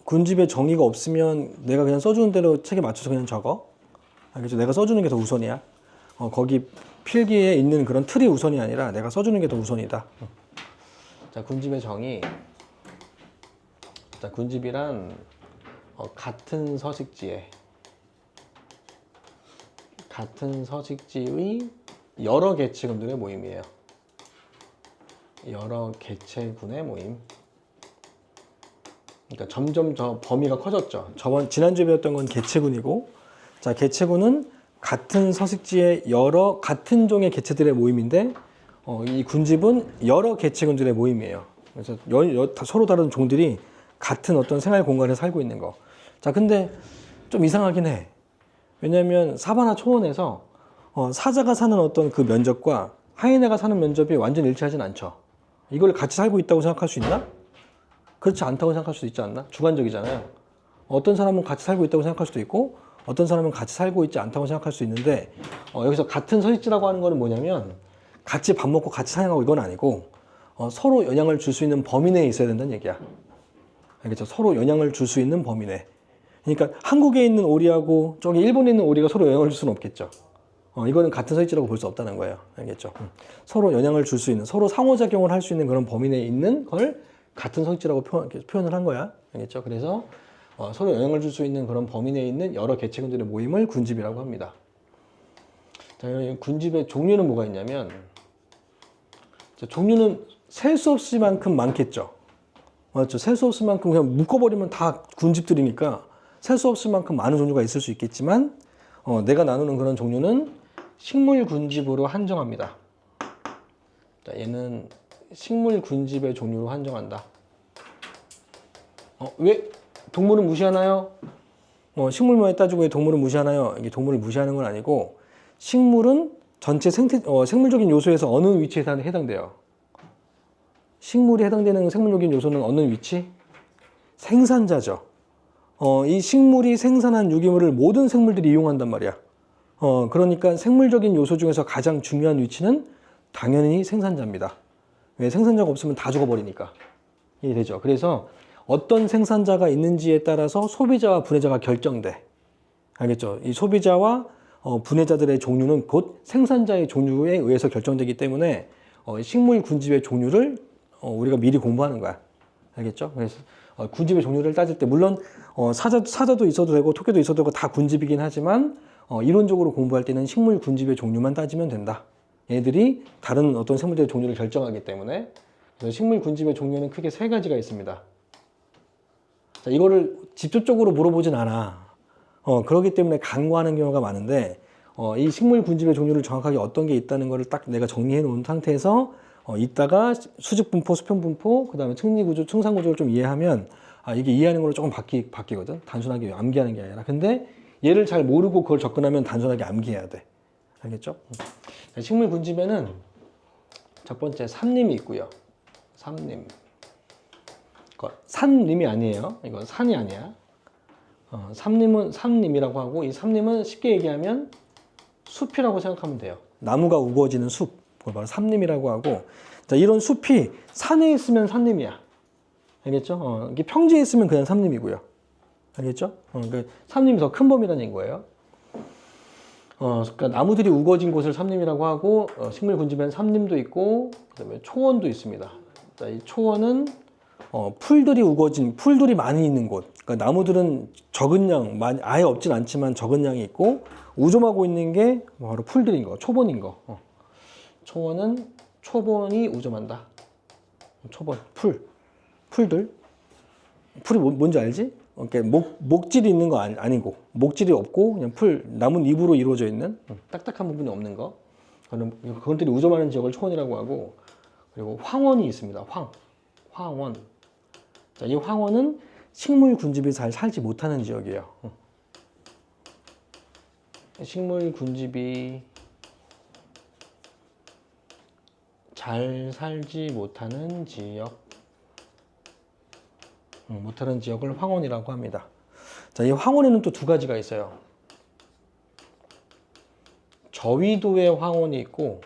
군집의 정의가 없으면 내가 그냥 써주는 대로 책에 맞춰서 그냥 적어. 알겠죠? 내가 써주는 게 더 우선이야. 거기 필기에 있는 그런 틀이 우선이 아니라 내가 써주는 게 더 우선이다. 자, 군집의 정의. 자, 군집이란 같은 서식지의 여러 개체군들의 모임이에요. 여러 개체군의 모임. 그러니까 점점 저 범위가 커졌죠. 지난주에 배웠던 건 개체군이고, 자, 개체군은 같은 서식지의 여러 같은 종의 개체들의 모임인데, 이 군집은 여러 개체군들의 모임이에요. 그래서 서로 다른 종들이 같은 어떤 생활 공간에 살고 있는 거. 자, 근데 좀 이상하긴 해. 왜냐면 사바나 초원에서 사자가 사는 어떤 그 면적과 하이에나가 사는 면적이 완전 일치하진 않죠. 이걸 같이 살고 있다고 생각할 수 있나? 그렇지 않다고 생각할 수도 있지 않나? 주관적이잖아요. 어떤 사람은 같이 살고 있다고 생각할 수도 있고, 어떤 사람은 같이 살고 있지 않다고 생각할 수 있는데, 여기서 같은 서식지라고 하는 거는 뭐냐면 같이 밥 먹고 같이 사냥하고 이건 아니고, 서로 영향을 줄 수 있는 범위 내에 있어야 된다는 얘기야. 알겠죠? 서로 영향을 줄 수 있는 범위 내. 그러니까 한국에 있는 오리하고 저기 일본에 있는 오리가 서로 영향을 줄 수는 없겠죠. 이거는 같은 서식지라고 볼 수 없다는 거예요. 알겠죠? 서로 영향을 줄 수 있는, 서로 상호작용을 할 수 있는 그런 범위 내에 있는 걸 같은 서식지라고 표현을 한 거야. 알겠죠? 그래서 서로 영향을 줄 수 있는 그런 범위 내에 있는 여러 개체군들의 모임을 군집이라고 합니다. 자, 군집의 종류는 뭐가 있냐면, 자, 종류는 셀 수 없을 만큼 많겠죠. 맞죠? 셀 수 없을 만큼 그냥 묶어버리면 다 군집들이니까 셀 수 없을 만큼 많은 종류가 있을 수 있겠지만, 내가 나누는 그런 종류는 식물 군집으로 한정합니다. 자, 얘는 식물 군집의 종류로 한정한다. 왜 동물은 무시하나요? 식물만에 따지고 왜 동물은 무시하나요? 이게 동물을 무시하는 건 아니고, 식물은 전체 생물적인 요소에서 어느 위치에 해당돼요? 식물이 해당되는 생물적인 요소는 어느 위치? 생산자죠. 이 식물이 생산한 유기물을 모든 생물들이 이용한단 말이야. 그러니까 생물적인 요소 중에서 가장 중요한 위치는 당연히 생산자입니다. 왜? 생산자가 없으면 다 죽어버리니까. 이해되죠? 그래서 어떤 생산자가 있는지에 따라서 소비자와 분해자가 결정돼. 알겠죠? 이 소비자와 분해자들의 종류는 곧 생산자의 종류에 의해서 결정되기 때문에 식물 군집의 종류를 우리가 미리 공부하는 거야. 알겠죠? 그래서 군집의 종류를 따질 때 물론 사자도 있어도 되고 토끼도 있어도 되고 다 군집이긴 하지만 이론적으로 공부할 때는 식물 군집의 종류만 따지면 된다. 얘들이 다른 어떤 생물들의 종류를 결정하기 때문에. 그래서 식물 군집의 종류는 크게 세 가지가 있습니다. 자, 이거를 직접적으로 물어보진 않아. 그렇기 때문에 간과하는 경우가 많은데, 이 식물 군집의 종류를 정확하게 어떤 게 있다는 거를 딱 내가 정리해 놓은 상태에서 이따가 수직 분포, 수평 분포, 그 다음에 층리구조, 층상구조를 좀 이해하면 이게 이해하는 걸로 조금 바뀌거든. 단순하게 암기하는 게 아니라. 근데 얘를 잘 모르고 그걸 접근하면 단순하게 암기해야 돼. 알겠죠? 식물 군집에는 첫 번째 산림이 있고요. 산림. 산림이 아니에요. 이건 산이 아니야. 산림은 산림이라고 하고, 이 산림은 쉽게 얘기하면 숲이라고 생각하면 돼요. 나무가 우거지는 숲. 그걸 바로 산림이라고 하고, 자, 이런 숲이 산에 있으면 산림이야. 알겠죠? 이게 평지에 있으면 그냥 산림이고요. 알겠죠? 그러니까 산림이 더 큰 범위라는 거예요. 그러니까 나무들이 우거진 곳을 산림이라고 하고, 식물 군집에는 산림도 있고, 그다음에 초원도 있습니다. 자, 이 초원은 풀들이 많이 있는 곳. 그러니까 나무들은 적은 양, 아예 없진 않지만 적은 양이 있고, 우점하고 있는 게 바로 풀들인 거, 초본인 거. 초원은 초본이 우점한다. 초본, 풀들. 풀이 뭔지 알지? 그러니까 목질이 있는 거 아니고, 목질이 없고, 그냥 나무 잎으로 이루어져 있는 딱딱한 부분이 없는 거. 그것들이 우점하는 지역을 초원이라고 하고, 그리고 황원이 있습니다. 황원. 자, 이 황원은 식물 군집이 잘 살지 못하는 지역이에요. 식물 군집이 잘 살지 못하는 지역을 황원이라고 합니다. 자, 이 황원에는 또 두 가지가 있어요. 저위도의 황원이 있고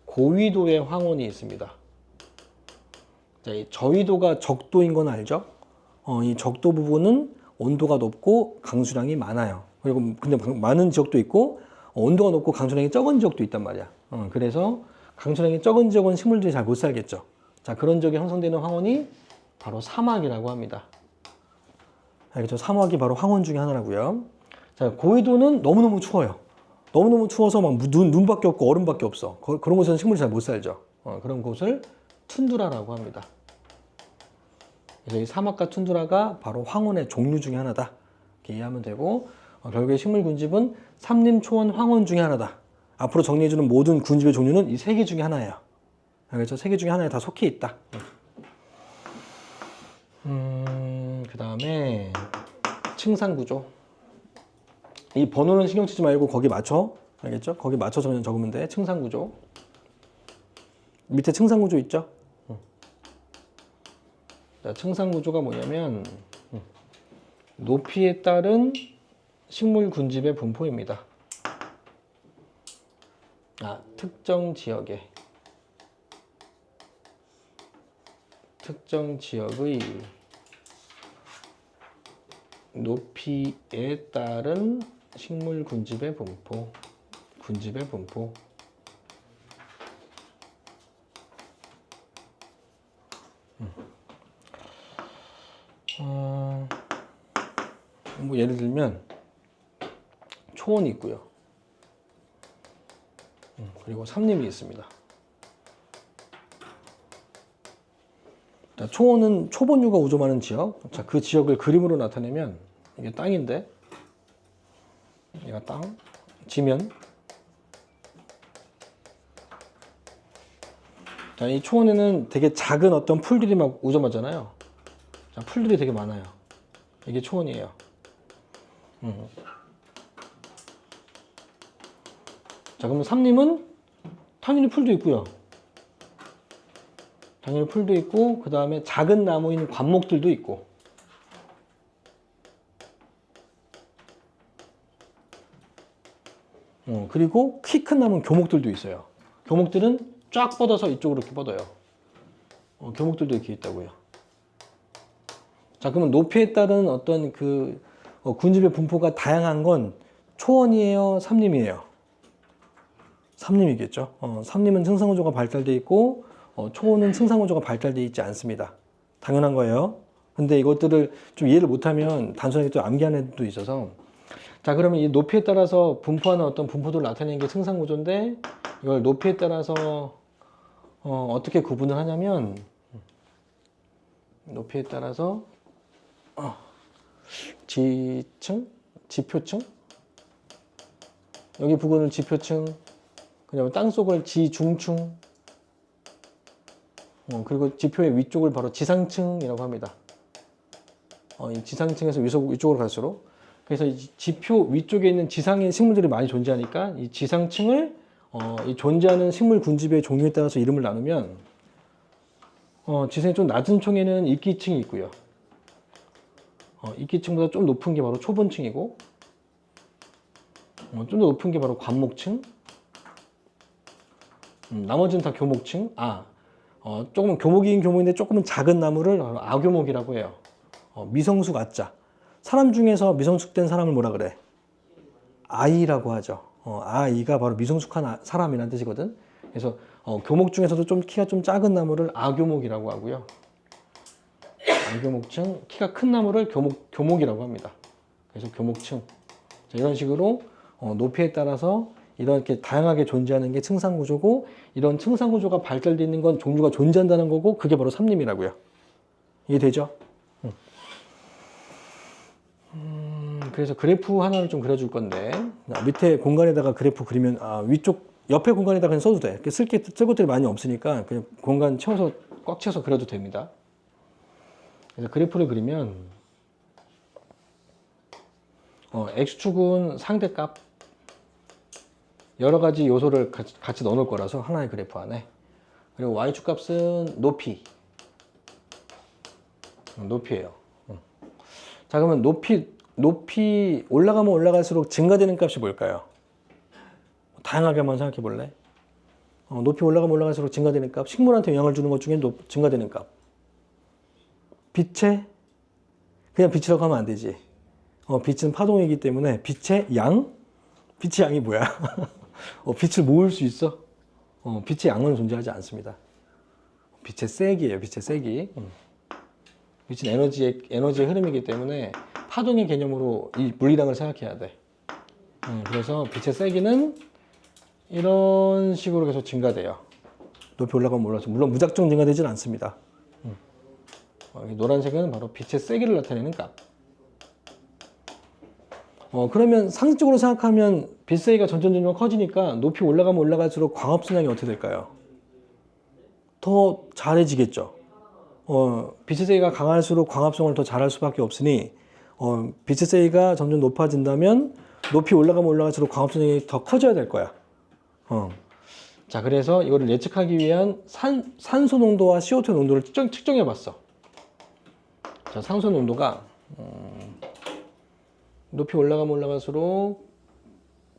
고위도의 황원이 있습니다. 자, 이 저위도가 적도인 건 알죠? 이 적도 부분은 온도가 높고 강수량이 많아요. 그리고 근데 많은 지역도 있고 온도가 높고 강수량이 적은 지역도 있단 말이야. 그래서 강수량이 적은 지역은 식물들이 잘 못 살겠죠. 자, 그런 지역에 형성되는 황혼이 바로 사막이라고 합니다. 알겠죠? 사막이 바로 황혼 중에 하나라고요. 자, 고위도는 너무너무 추워요. 너무너무 추워서 막 눈밖에 없고 얼음밖에 없어. 그런 곳에는 식물이 잘 못 살죠. 그런 곳을 툰드라라고 합니다. 그래서 이 사막과 툰드라가 바로 황혼의 종류 중에 하나다. 이렇게 이해하면 되고, 결국에 식물 군집은 삼림, 초원, 황혼 중에 하나다. 앞으로 정리해주는 모든 군집의 종류는 이 세 개 중에 하나예요. 그래서 세 개 중에 하나에 다 속해 있다. 그 다음에 층상구조. 이 번호는 신경 쓰지 말고 거기 맞춰. 알겠죠? 거기 맞춰서 그냥 적으면 돼. 층상구조. 밑에 층상구조 있죠? 자, 층상구조가 뭐냐면 높이에 따른 식물 군집의 분포입니다. 특정 지역의 높이에 따른 식물 군집의 분포. 뭐 예를 들면 초원이 있고요. 그리고 삼림이 있습니다. 자, 초원은 초본류가 우조 많은 지역. 자, 그 지역을 그림으로 나타내면 이게 땅인데, 얘가 땅, 지면. 자, 이 초원에는 되게 작은 어떤 풀들이 막 우점하잖아요. 자, 풀들이 되게 많아요. 이게 초원이에요. 자, 그러면 삼림은 당연히 풀도 있고요. 당연히 풀도 있고, 그 다음에 작은 나무인 관목들도 있고. 그리고 키 큰 나무는 교목들도 있어요. 교목들은 쫙 뻗어서 이쪽으로 이렇게 뻗어요. 교목들도 이렇게 있다고요. 자, 그러면 높이에 따른 어떤 그 군집의 분포가 다양한 건 초원이에요, 삼림이에요? 삼림이겠죠. 삼림은 층상구조가 발달되어 있고 초원은 층상구조가 발달되어 있지 않습니다. 당연한 거예요. 근데 이것들을 좀 이해를 못하면 단순하게 또 암기하는 애들도 있어서, 자, 그러면 이 높이에 따라서 분포하는 어떤 분포도를 나타내는 게 층상구조인데, 이걸 높이에 따라서 어떻게 구분을 하냐면, 높이에 따라서 지층, 지표층, 여기 부근을 지표층, 그다음에 땅속을 지중층, 그리고 지표의 위쪽을 바로 지상층이라고 합니다. 이 지상층에서 위쪽으로 갈수록, 그래서 이 지표 위쪽에 있는 지상의 식물들이 많이 존재하니까 이 지상층을 이 존재하는 식물 군집의 종류에 따라서 이름을 나누면, 지상이 좀 낮은 층에는 이끼층이 있고요. 이끼층보다 좀 높은 게 바로 초본층이고, 좀 더 높은 게 바로 관목층, 나머지는 다 교목층. 조금 교목이긴 교목인데 조금은 작은 나무를 아교목이라고 해요. 미성숙 아자. 사람 중에서 미성숙된 사람을 뭐라 그래? 아이라고 하죠. 아이가 바로 미성숙한 사람이라는 뜻이거든. 그래서 교목 중에서도 좀 키가 좀 작은 나무를 아교목이라고 하고요. 아교목층, 키가 큰 나무를 교목이라고 합니다. 그래서 교목층. 자, 이런 식으로 높이에 따라서 이렇게 다양하게 존재하는 게 층상구조고, 이런 층상구조가 발달되어 있는 건 종류가 존재한다는 거고, 그게 바로 삼림이라고요. 이해되죠? 그래서 그래프 하나를 좀 그려줄 건데, 밑에 공간에다가 그래프 그리면 위쪽 옆에 공간에다가 그냥 써도 돼. 쓸 것들이 많이 없으니까 그냥 공간 채워서 꽉 채워서 그려도 됩니다. 그래서 그래프를 그리면 x축은 상대값, 여러 가지 요소를 같이 넣어놓을 거라서 하나의 그래프 안에, 그리고 y축 값은 높이에요. 자, 그러면 높이 올라가면 올라갈수록 증가되는 값이 뭘까요? 다양하게 한번 생각해 볼래? 높이 올라가면 올라갈수록 증가되는 값, 식물한테 영향을 주는 것 중에 증가되는 값, 빛의 그냥 빛이라고 하면 안 되지. 빛은 파동이기 때문에 빛의 양? 빛의 양이 뭐야? 빛을 모을 수 있어? 빛의 양은 존재하지 않습니다. 빛의 세기예요. 빛의 세기. 빛은 에너지의 흐름이기 때문에 파동의 개념으로 이 물리량을 생각해야 돼. 그래서 빛의 세기는 이런 식으로 계속 증가돼요. 높이 올라가면 올라가서 물론 무작정 증가되지는 않습니다. 노란색은 바로 빛의 세기를 나타내는 값. 그러면 상식적으로 생각하면 빛 세기가 점점 커지니까 높이 올라가면 올라갈수록 광합 순양이 어떻게 될까요? 더 잘해지겠죠. 빛의 세기가 강할수록 광합성을 더 잘할 수밖에 없으니 빛의 세기가 점점 높아진다면 높이 올라가면 올라갈수록 광합 순양이 더 커져야 될 거야. 자, 그래서 이거를 예측하기 위한 산소 농도와 CO2 농도를 측정해 봤어. 자, 산소 농도가 높이 올라가면 올라갈수록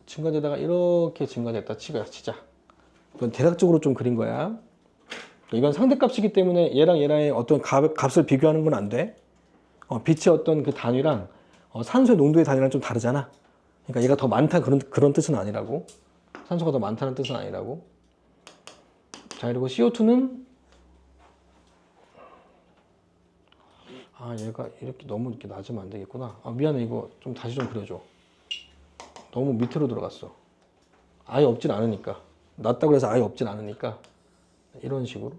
증가되다가 이렇게 증가됐다 치자. 이건 대략적으로 좀 그린 거야. 이건 상대값이기 때문에 얘랑의 어떤 값을 비교하는 건 안 돼. 빛의 어떤 그 단위랑 산소의 농도의 단위랑 좀 다르잖아. 그러니까 얘가 더 많다 그런 뜻은 아니라고. 산소가 더 많다는 뜻은 아니라고. 자, 그리고 CO2는 얘가 이렇게 너무 이렇게 낮으면 안 되겠구나. 미안해. 이거 좀 다시 좀 그려줘. 너무 밑으로 들어갔어. 아예 없진 않으니까. 낮다고 해서 아예 없진 않으니까. 이런 식으로.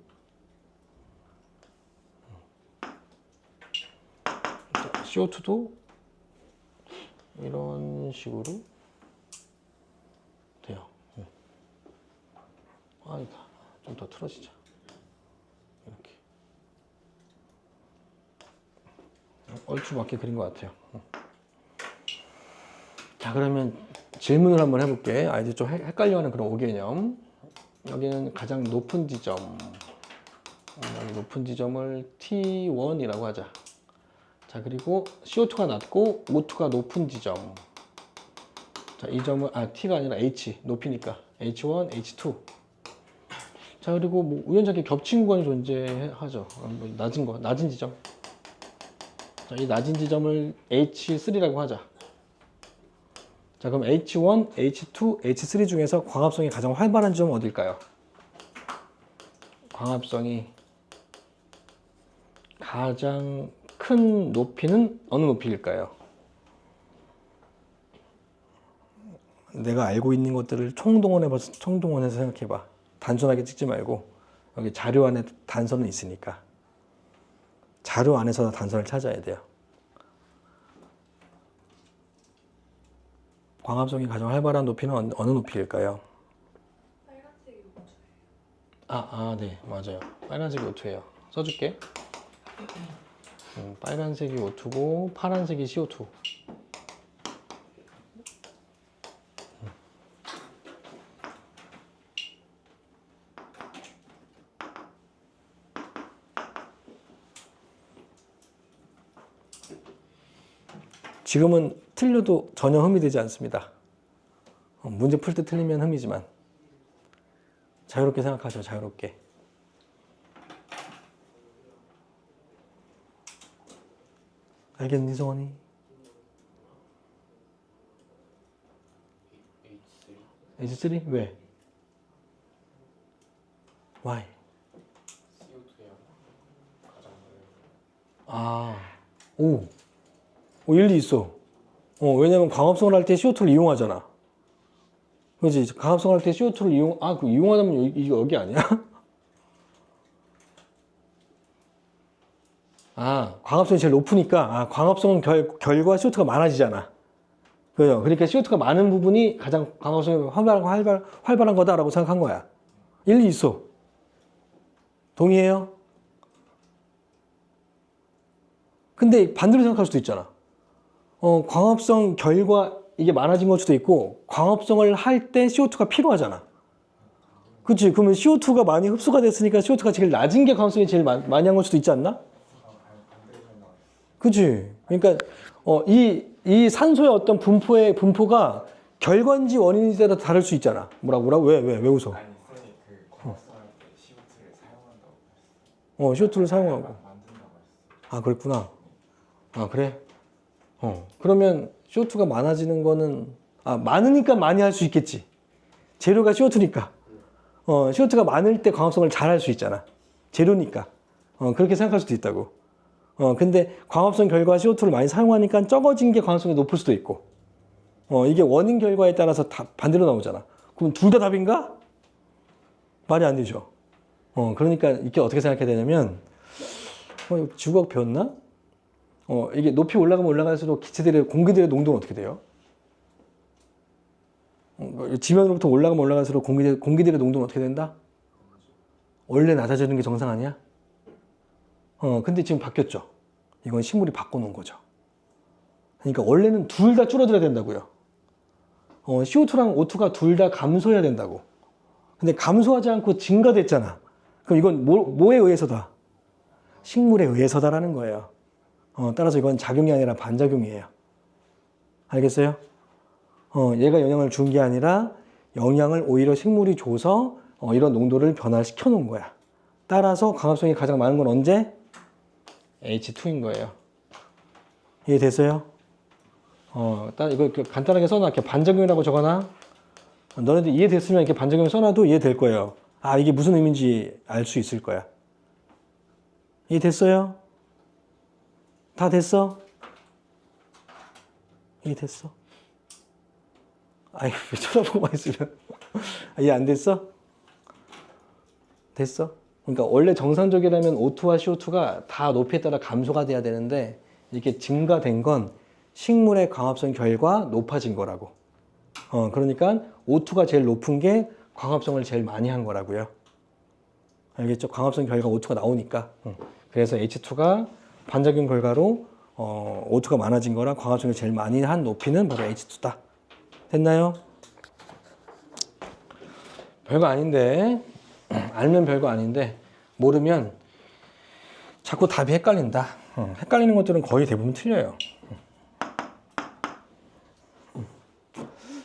CO2도 이런 식으로 돼요. 아니다. 좀 더 틀어지자. 이렇게. 얼추 맞게 그린 것 같아요. 자, 그러면 질문을 한번 해볼게. 아이들 좀 헷갈려하는 그런 오개념. 여기는 가장 높은 지점. 여기 높은 지점을 T1이라고 하자. 자, 그리고 CO2가 낮고 O2가 높은 지점. 자, 이 점은 T가 아니라 H, 높이니까 H1, H2. 자, 그리고 뭐 우연찮게 겹친 구간이 존재하죠. 낮은 지점. 자, 이 낮은 지점을 H3라고 하자. 자, 그럼 H1, H2, H3 중에서 광합성이 가장 활발한 지점은 어딜까요? 광합성이 가장 큰 높이는 어느 높이일까요? 내가 알고 있는 것들을 총동원해서 생각해봐. 단순하게 찍지 말고 여기 자료 안에 단서는 있으니까 자료 안에서 단서를 찾아야 돼요. 광합성이 가장 활발한 높이는 어느 높이일까요? 빨간색이 O2예요. 네, 맞아요. 빨간색이 O2예요. 써줄게. 빨간색이 O2고 파란색이 CO2. 지금은 틀려도 전혀 흠이 되지 않습니다. 문제 풀 때 틀리면 흠이지만 자유롭게 생각하죠. 자유롭게. 알겠니, 성원이? H3? 왜? Why? 일리 있어. 왜냐면 광합성을 할 때 CO2를 이용하잖아. 그렇지? 광합성을 할 때 CO2를 이용하자면 이거 여기 아니야? 광합성이 제일 높으니까, 광합성은 결과 CO2가 많아지잖아. 그죠? 그러니까 CO2가 많은 부분이 가장 광합성이 활발한 거다라고 생각한 거야. 일리 있어. 동의해요? 근데 반대로 생각할 수도 있잖아. 광합성 결과 이게 많아진 걸 수도 있고 광합성을 할 때 CO2가 필요하잖아. 그치? 그러면 CO2가 많이 흡수가 됐으니까 CO2가 제일 낮은 게 광합성이 제일 많이 한 걸 수도 있지 않나? 그치? 그러니까 이 산소의 어떤 분포가 결과인지 원인인지 따라 다를 수 있잖아. 뭐라고? 왜 웃어? 아니 쌤이 그 광합성할 때 CO2를 사용한다고 했어. CO2를 사용하고. 만든다고 했어. 그랬구나. 아, 그래? 그러면 CO2가 많아지는 거는, 많으니까 많이 할 수 있겠지. 재료가 CO2니까. CO2가 많을 때 광합성을 잘 할 수 있잖아. 재료니까. 그렇게 생각할 수도 있다고. 근데 광합성 결과 CO2를 많이 사용하니까 적어진 게 광합성이 높을 수도 있고. 이게 원인 결과에 따라서 다 반대로 나오잖아. 그럼 둘 다 답인가? 말이 안 되죠. 그러니까 이게 어떻게 생각해야 되냐면, 지구과학 배웠나? 이게 높이 올라가면 올라갈수록 기체들의 공기들의 농도는 어떻게 돼요? 지면으로부터 올라가면 올라갈수록 공기들의 농도는 어떻게 된다? 원래 낮아지는 게 정상 아니야? 근데 지금 바뀌었죠. 이건 식물이 바꿔놓은 거죠. 그러니까 원래는 둘 다 줄어들어야 된다고요. CO2랑 O2가 둘 다 감소해야 된다고. 근데 감소하지 않고 증가됐잖아. 그럼 이건 뭐에 의해서다? 식물에 의해서다라는 거예요. 따라서 이건 작용이 아니라 반작용이에요. 알겠어요? 얘가 영향을 준 게 아니라 영향을 오히려 식물이 줘서 이런 농도를 변화시켜 놓은 거야. 따라서 광합성이 가장 많은 건 언제? H2인 거예요. 이해됐어요? 이거 간단하게 써놔. 반작용이라고 적어놔. 너네들 이해됐으면 이렇게 반작용 써놔도 이해될 거예요. 이게 무슨 의미인지 알 수 있을 거야. 이해됐어요? 다 됐어? 이해됐어? 왜 쳐다보고만 있으면. 이해 안 됐어? 됐어? 그러니까 원래 정상적이라면 O2와 CO2가 다 높이에 따라 감소가 돼야 되는데 이렇게 증가된 건 식물의 광합성 결과 높아진 거라고. 그러니까 O2가 제일 높은 게 광합성을 제일 많이 한 거라고요. 알겠죠? 광합성 결과 O2가 나오니까. 그래서 H2가 반작용 결과로 O2가 많아진 거랑 광합성을 제일 많이 한 높이는 바로 H2다. 됐나요? 별거 아닌데, 알면 별거 아닌데 모르면 자꾸 답이 헷갈린다. 헷갈리는 것들은 거의 대부분 틀려요.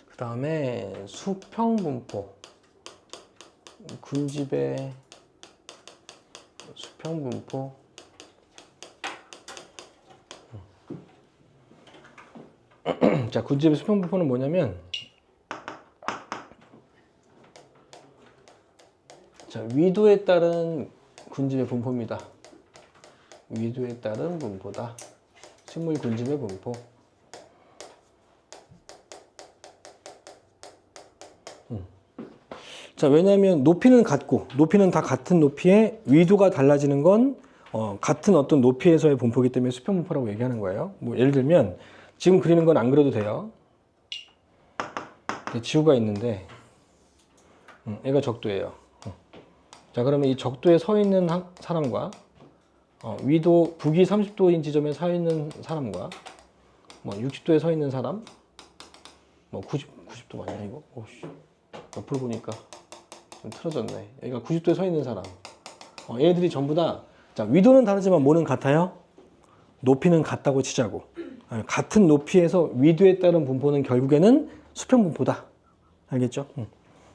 그 다음에 수평분포, 군집의 수평분포. 자, 군집의 수평분포는 뭐냐면, 자, 위도에 따른 군집의 분포입니다. 위도에 따른 분포다. 식물 군집의 분포. 자, 왜냐하면 높이는 같고, 높이는 다 같은 높이에 위도가 달라지는 건 같은 어떤 높이에서의 분포이기 때문에 수평분포라고 얘기하는 거예요. 뭐 예를 들면 지금 그리는 건 안 그려도 돼요. 지구가 있는데 얘가 적도예요. 자, 그러면 이 적도에 서 있는 사람과 위도 북위 30도인 지점에 서 있는 사람과 뭐 60도에 서 있는 사람, 뭐 90도 맞냐 이거? 오씨, 옆으로 보니까 좀 틀어졌네. 여기가 90도에 서 있는 사람. 얘들이 전부 다, 자, 위도는 다르지만 뭐는 같아요? 높이는 같다고 치자고. 같은 높이에서 위도에 따른 분포는 결국에는 수평분포다. 알겠죠?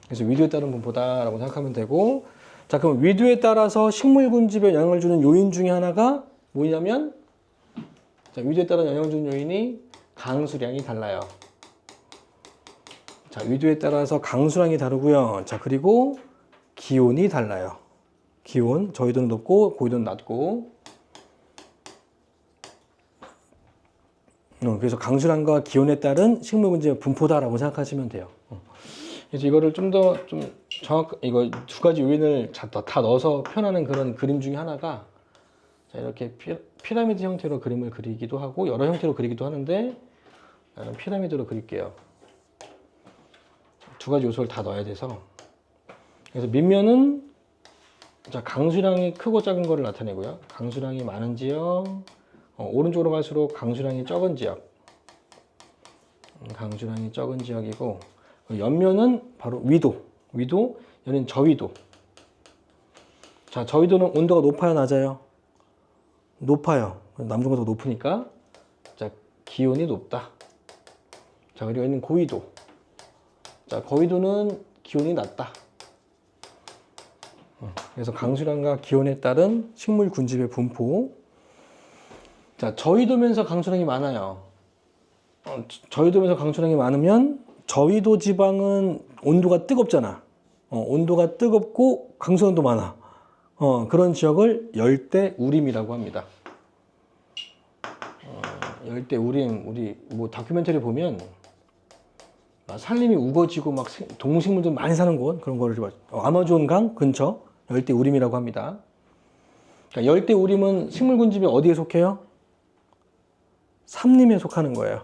그래서 위도에 따른 분포다라고 생각하면 되고, 자, 그럼 위도에 따라서 식물 군집에 영향을 주는 요인 중에 하나가 뭐냐면, 자, 위도에 따라 영향을 주는 요인이 강수량이 달라요. 자, 위도에 따라서 강수량이 다르고요. 자, 그리고 기온이 달라요. 기온, 저위도는 높고 고위도는 낮고. 그래서 강수량과 기온에 따른 식물 군집의 분포다라고 생각하시면 돼요. 그래서 이거를 좀 더 이거 두 가지 요인을 다 넣어서 표현하는 그런 그림 중에 하나가, 자, 이렇게 피라미드 형태로 그림을 그리기도 하고 여러 형태로 그리기도 하는데, 나는 피라미드로 그릴게요. 두 가지 요소를 다 넣어야 돼서. 그래서 밑면은, 자, 강수량이 크고 작은 거를 나타내고요. 강수량이 많은 지역, 오른쪽으로 갈수록 강수량이 적은 지역, 강수량이 적은 지역이고, 옆면은 바로 위도, 얘는 저위도. 자, 저위도는 온도가 높아요, 낮아요? 높아요. 남중보다 높으니까. 자, 기온이 높다. 자, 그리고 얘는 고위도. 자, 고위도는 기온이 낮다. 그래서 강수량과 기온에 따른 식물 군집의 분포. 자, 저위도면서 강수량이 많아요. 저위도면서 강수량이 많으면 저위도 지방은 온도가 뜨겁잖아. 온도가 뜨겁고 강수량도 많아. 그런 지역을 열대우림이라고 합니다. 열대우림, 우리 뭐 다큐멘터리 보면 산림이 우거지고 막 동식물들 많이 사는 곳, 그런 거를 아마존 강 근처 열대우림이라고 합니다. 그러니까 열대우림은 식물군집이 어디에 속해요? 삼림에 속하는 거예요.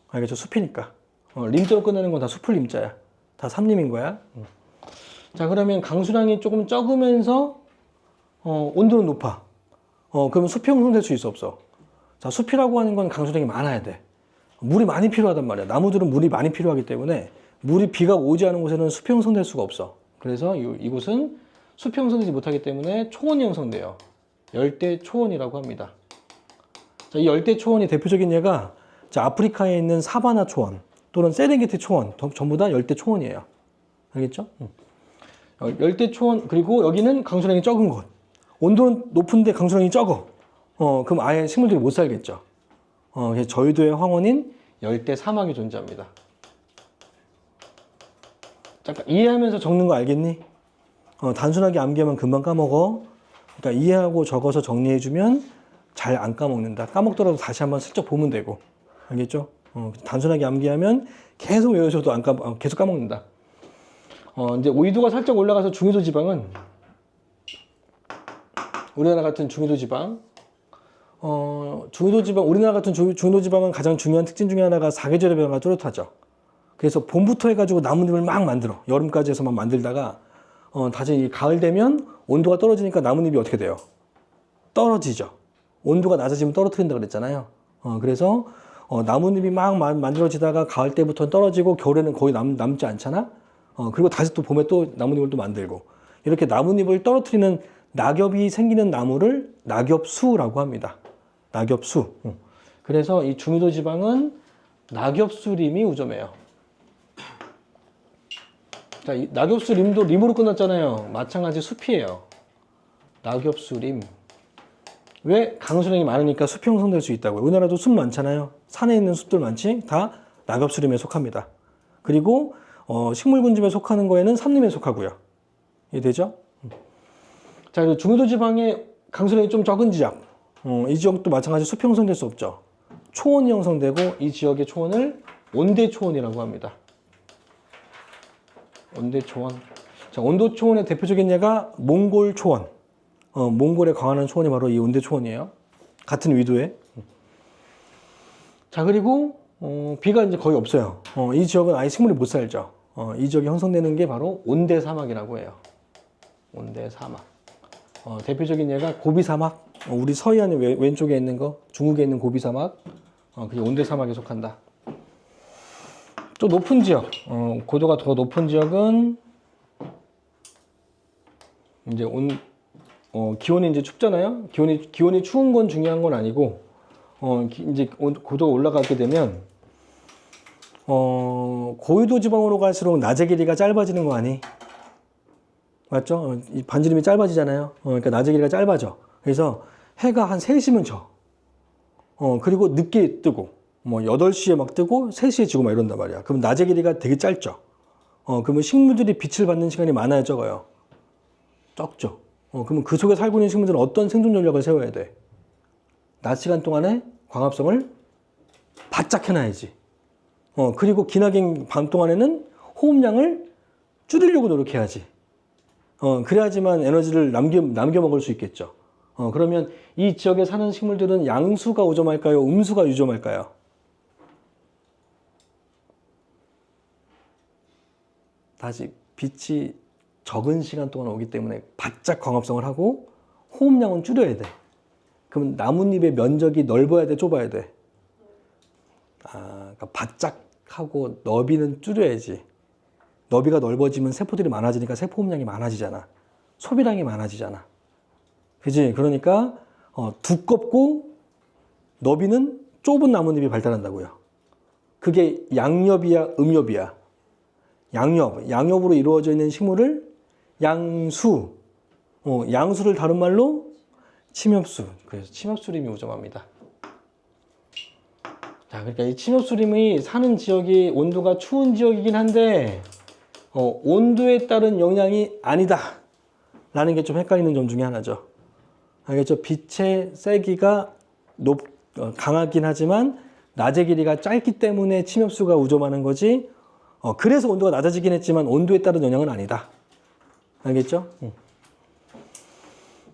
알겠죠? 숲이니까. 림자로 끝나는 건 다 숲을 림자야. 다 삼림인 거야. 자, 그러면 강수량이 조금 적으면서 온도는 높아. 그러면 숲이 형성될 수 있어, 없어? 자, 숲이라고 하는 건 강수량이 많아야 돼. 물이 많이 필요하단 말이야. 나무들은 물이 많이 필요하기 때문에 물이 비가 오지 않은 곳에는 숲이 형성될 수가 없어. 그래서 이곳은 숲이 형성되지 못하기 때문에 초원이 형성돼요. 열대 초원이라고 합니다. 자, 이 열대 초원이 대표적인 예가 자, 아프리카에 있는 사바나 초원 또는 세렝게티 초원 전부 다 열대 초원이에요. 알겠죠? 열대 초원, 그리고 여기는 강수량이 적은 곳. 온도는 높은데 강수량이 적어. 그럼 아예 식물들이 못 살겠죠. 그래서 저희도의 황원인 열대 사막이 존재합니다. 잠깐 이해하면서 적는 거 알겠니? 단순하게 암기하면 금방 까먹어. 그러니까 이해하고 적어서 정리해주면 잘 안 까먹는다. 까먹더라도 다시 한번 슬쩍 보면 되고. 알겠죠? 단순하게 암기하면 계속 외우셔도 계속 까먹는다. 이제 오이도가 살짝 올라가서 중위도 지방은 우리나라 같은 중위도 지방, 중위도 지방, 우리나라 같은 중위도 지방은 가장 중요한 특징 중에 하나가 사계절의 변화가 뚜렷하죠. 그래서 봄부터 해가지고 나뭇잎을 막 만들어. 여름까지 해서 막 만들다가 다시 가을 되면 온도가 떨어지니까 나뭇잎이 어떻게 돼요? 떨어지죠. 온도가 낮아지면 떨어뜨린다 그랬잖아요. 그래서 나뭇잎이 막 만들어지다가 가을 때부터 떨어지고 겨울에는 거의 남지 않잖아. 그리고 다시 또 봄에 또 나뭇잎을 또 만들고 이렇게 나뭇잎을 떨어뜨리는 낙엽이 생기는 나무를 낙엽수라고 합니다. 낙엽수. 그래서 이 중위도 지방은 낙엽수림이 우점해요. 자, 이 낙엽수림도 림으로 끝났잖아요. 마찬가지 숲이에요. 낙엽수림. 왜? 강수량이 많으니까 숲이 형성될 수 있다고요. 우리나라도 숲 많잖아요. 산에 있는 숲들 많지? 다 낙엽수림에 속합니다. 그리고 식물군집에 속하는 거에는 삼림에 속하고요. 이해되죠? 자, 그리고 중위도 지방에 강수량이 좀 적은 지역. 이 지역도 마찬가지 숲이 형성될 수 없죠. 초원이 형성되고 이 지역의 초원을 온대초원이라고 합니다. 온대초원. 자, 온도초원의 대표적인 예가 몽골 초원. 몽골에 강하는 초원이 바로 이 온대초원이에요. 같은 위도에. 자, 그리고 비가 이제 거의 없어요. 이 지역은 아예 식물이 못 살죠. 이 지역이 형성되는 게 바로 온대사막이라고 해요. 온대사막. 대표적인 예가 고비사막. 우리 서해안 왼쪽에 있는 거, 중국에 있는 고비사막. 그게 온대사막에 속한다. 또 높은 지역, 고도가 더 높은 지역은 이제 기온이 이제 춥잖아요. 기온이 추운 건 중요한 건 아니고, 이제 고도가 올라가게 되면, 고위도 지방으로 갈수록 낮의 길이가 짧아지는 거 아니? 맞죠? 이 반지름이 짧아지잖아요. 그러니까 낮의 길이가 짧아져. 그래서 해가 한 3시면 져. 그리고 늦게 뜨고, 8시에 막 뜨고, 3시에 지고 막 이런단 말이야. 그럼 낮의 길이가 되게 짧죠. 그러면 식물들이 빛을 받는 시간이 많아요, 적어요? 적죠. 그러면 그 속에 살고 있는 식물들은 어떤 생존 전략을 세워야 돼? 낮 시간 동안에 광합성을 바짝 해놔야지. 그리고 기나긴 밤 동안에는 호흡량을 줄이려고 노력해야지. 그래야지만 에너지를 남겨 먹을 수 있겠죠. 그러면 이 지역에 사는 식물들은 양수가 우점할까요? 음수가 유점할까요? 다시 빛이 적은 시간 동안 오기 때문에 바짝 광합성을 하고 호흡량은 줄여야 돼. 그럼 나뭇잎의 면적이 넓어야 돼, 좁아야 돼? 그러니까 바짝 하고 너비는 줄여야지. 너비가 넓어지면 세포들이 많아지니까 세포 호흡량이 많아지잖아. 소비량이 많아지잖아. 그지? 그러니까 두껍고 너비는 좁은 나뭇잎이 발달한다고요. 그게 양엽이야, 음엽이야? 양엽으로 이루어져 있는 식물을 양수, 양수를 다른 말로 침엽수. 그래서 침엽수림이 우점합니다. 자, 그러니까 이 침엽수림이 사는 지역이 온도가 추운 지역이긴 한데 온도에 따른 영향이 아니다 라는 게 좀 헷갈리는 점 중에 하나죠. 알겠죠? 빛의 세기가 강하긴 하지만 낮의 길이가 짧기 때문에 침엽수가 우점하는 거지 그래서 온도가 낮아지긴 했지만 온도에 따른 영향은 아니다. 알겠죠?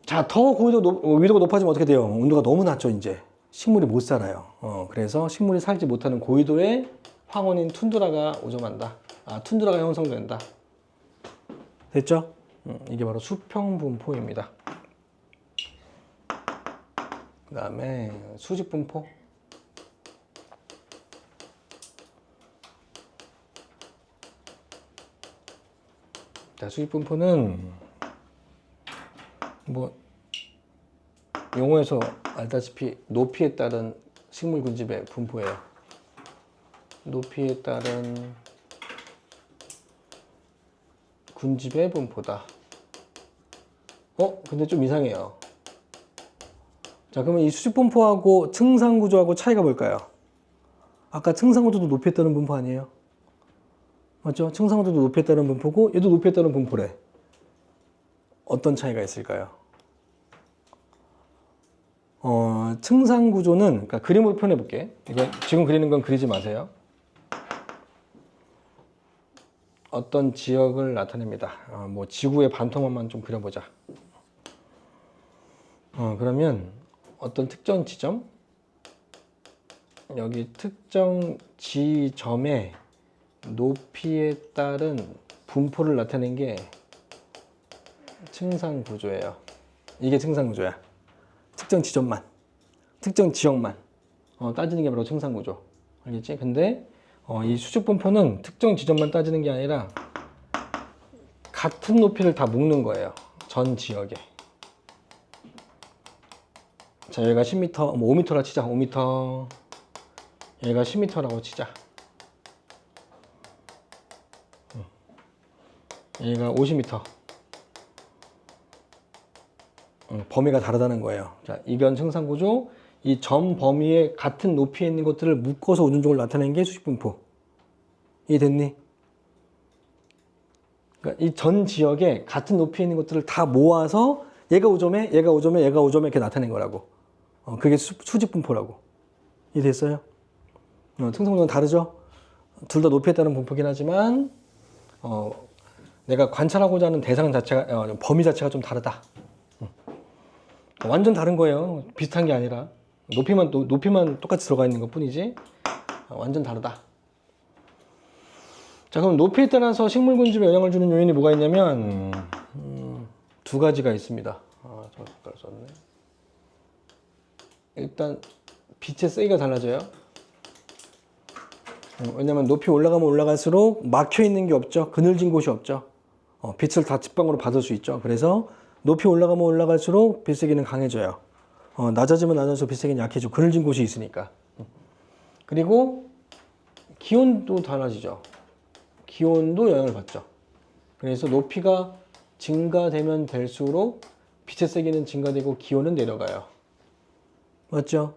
자, 더 위도가 높아지면 어떻게 돼요? 온도가 너무 낮죠, 이제. 식물이 못 살아요. 그래서 식물이 살지 못하는 고위도의 황혼인 툰드라가 우점한다. 툰드라가 형성된다. 됐죠? 이게 바로 수평분포입니다. 그 다음에 수직분포. 자, 수직분포는 뭐 용어에서 알다시피 높이에 따른 식물 군집의 분포예요. 높이에 따른 군집의 분포다. 근데 좀 이상해요. 자, 그러면 이 수직분포하고 층상구조하고 차이가 뭘까요? 아까 층상구조도 높이에 따른 분포 아니에요? 맞죠? 층상구조도 높이에 따른 분포고 얘도 높이에 따른 분포래. 어떤 차이가 있을까요? 층상구조는, 그러니까 그림으로 표현해 볼게. 이게 지금 그리는 건 그리지 마세요. 어떤 지역을 나타냅니다. 뭐 지구의 반토막만 좀 그려보자. 그러면 어떤 특정 지점, 여기 특정 지점의 높이에 따른 분포를 나타낸 게 층상구조예요. 이게 층상구조야. 특정 지점만, 특정 지역만 따지는 게 바로 층상구조. 알겠지? 근데 이 수직분포는 특정 지점만 따지는 게 아니라 같은 높이를 다 묶는 거예요. 전 지역에. 자, 여기가 10m, 뭐 5m라 치자. 5m. 얘가 10m라고 치자. 얘가 50m. 범위가 다르다는 거예요. 자, 이견 층상구조, 이 점 범위의 같은 높이에 있는 것들을 묶어서 운전적으로 나타낸 게 수직분포. 이해됐니? 그러니까 이 전 지역에 같은 높이에 있는 것들을 다 모아서 얘가 5점에, 얘가 5점에, 얘가 5점에 이렇게 나타낸 거라고. 그게 수직분포라고. 이해됐어요? 층상구조는 다르죠? 둘 다 높이에 따른 분포긴 하지만 내가 관찰하고자 하는 대상 자체가, 범위 자체가 좀 다르다. 완전 다른 거예요. 비슷한 게 아니라. 높이만 똑같이 들어가 있는 것 뿐이지. 완전 다르다. 자, 그럼 높이에 따라서 식물 군집에 영향을 주는 요인이 뭐가 있냐면, 두 가지가 있습니다. 저 색깔 썼네. 일단, 빛의 세기가 달라져요. 왜냐면 높이 올라가면 올라갈수록 막혀 있는 게 없죠. 그늘진 곳이 없죠. 빛을 다 직방으로 받을 수 있죠. 그래서 높이 올라가면 올라갈수록 빛세기는 강해져요. 낮아지면 낮아질수록 빛세기는 약해지고 그늘진 곳이 있으니까. 그리고 기온도 달라지죠. 기온도 영향을 받죠. 그래서 높이가 증가되면 될수록 빛의 세기는 증가되고 기온은 내려가요. 맞죠?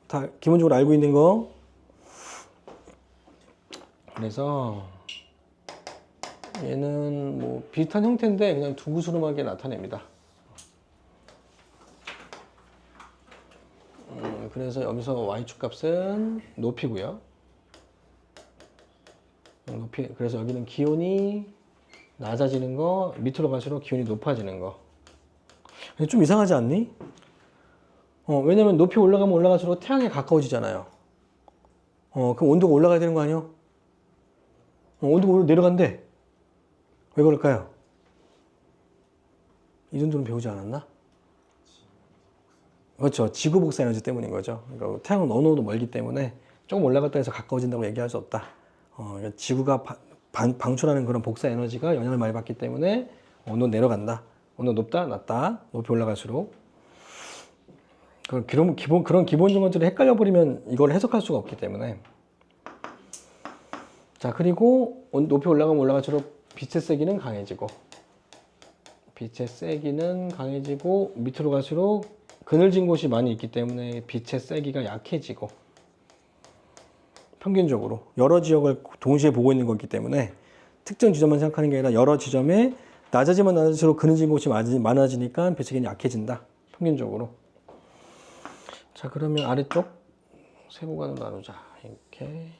다 기본적으로 알고 있는 거. 그래서 얘는 뭐 비슷한 형태인데 그냥 두구스름하게 나타냅니다. 그래서 여기서 y축 값은 높이고요. 그래서 여기는 기온이 낮아지는 거, 밑으로 갈수록 기온이 높아지는 거. 좀 이상하지 않니? 왜냐면 높이 올라가면 올라갈수록 태양에 가까워지잖아요. 그럼 온도가 올라가야 되는 거 아니야? 온도가 내려간대. 왜 그럴까요? 이 정도는 배우지 않았나? 그렇죠. 지구 복사 에너지 때문인 거죠. 그러니까 태양은 어느 정도 멀기 때문에 조금 올라갔다 해서 가까워진다고 얘기할 수 없다. 그러니까 지구가 방출하는 그런 복사 에너지가 영향을 많이 받기 때문에 온도는 내려간다. 온도 높다, 낮다, 높이 올라갈수록. 그런 기본적인 것들이 헷갈려 버리면 이걸 해석할 수가 없기 때문에. 자, 그리고 높이 올라가면 올라갈수록 빛의 세기는 강해지고, 빛의 세기는 강해지고, 밑으로 갈수록 그늘진 곳이 많이 있기 때문에 빛의 세기가 약해지고. 평균적으로. 여러 지역을 동시에 보고 있는 거기 때문에 특정 지점만 생각하는 게 아니라 여러 지점에 낮아지면 낮아질수록 그늘진 곳이 많아지니까 배치기는 약해진다. 평균적으로. 자, 그러면 아래쪽 세 구간으로 나누자. 이렇게.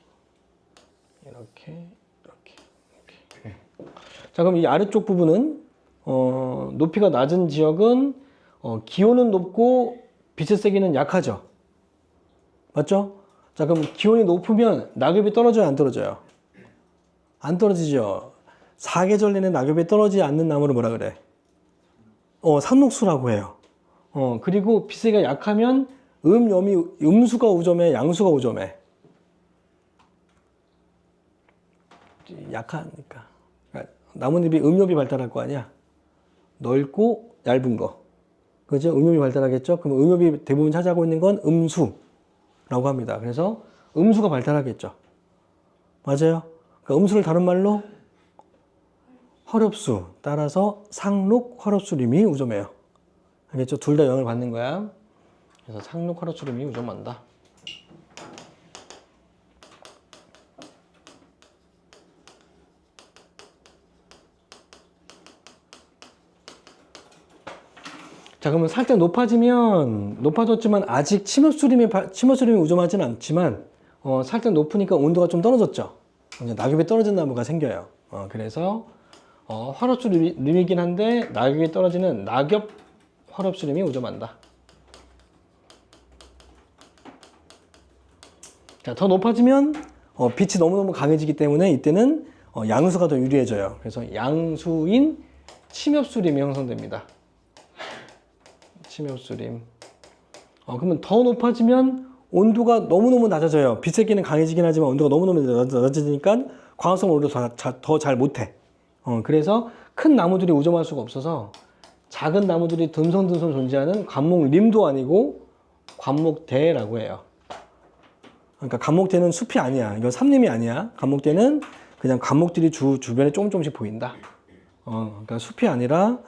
자, 그럼 이 아래쪽 부분은 높이가 낮은 지역은 기온은 높고 빛의 세기는 약하죠. 맞죠? 자, 그럼 기온이 높으면 낙엽이 떨어져요, 안 떨어져요? 안 떨어지죠. 사계절 내내 낙엽이 떨어지지 않는 나무를 뭐라 그래? 상록수라고 해요. 그리고 빛의 세기가 약하면 음수가 우점해, 양수가 우점해? 약하니까. 그러니까 나뭇잎이 음엽이 발달할 거 아니야? 넓고 얇은 거. 그죠? 음엽이 발달하겠죠? 그럼 음엽이 대부분 차지하고 있는 건 음수라고 합니다. 그래서 음수가 발달하겠죠. 맞아요? 그러니까 음수를 다른 말로 화렵수. 따라서 상록, 화렵수림이 우점해요. 알겠죠? 둘 다 영향을 받는 거야. 그래서 상록, 화렵수림이 우점한다. 자, 그러면 살짝 높아졌지만 아직 침엽수림이 우점하지는 않지만 살짝 높으니까 온도가 좀 떨어졌죠. 이제 낙엽이 떨어진 나무가 생겨요. 그래서 화렵수림이긴 한데 낙엽이 떨어지는 낙엽 화렵수림이 우점한다. 자, 더 높아지면 빛이 너무너무 강해지기 때문에 이때는 양수가 더 유리해져요. 그래서 양수인 침엽수림이 형성됩니다. 침엽수림. 그러면 더 높아지면 온도가 너무너무 낮아져요. 빛의 세기는 강해지긴 하지만 온도가 너무너무 낮아지니까 광합성 오히려 더 잘 못해. 그래서 큰 나무들이 우점할 수가 없어서 작은 나무들이 듬성듬성 존재하는 관목림도 아니고 관목대라고 해요. 그러니까 관목대는 숲이 아니야. 이건 삼림이 아니야. 관목대는 그냥 관목들이 주변에 조금씩 보인다. 그러니까 숲이 아니라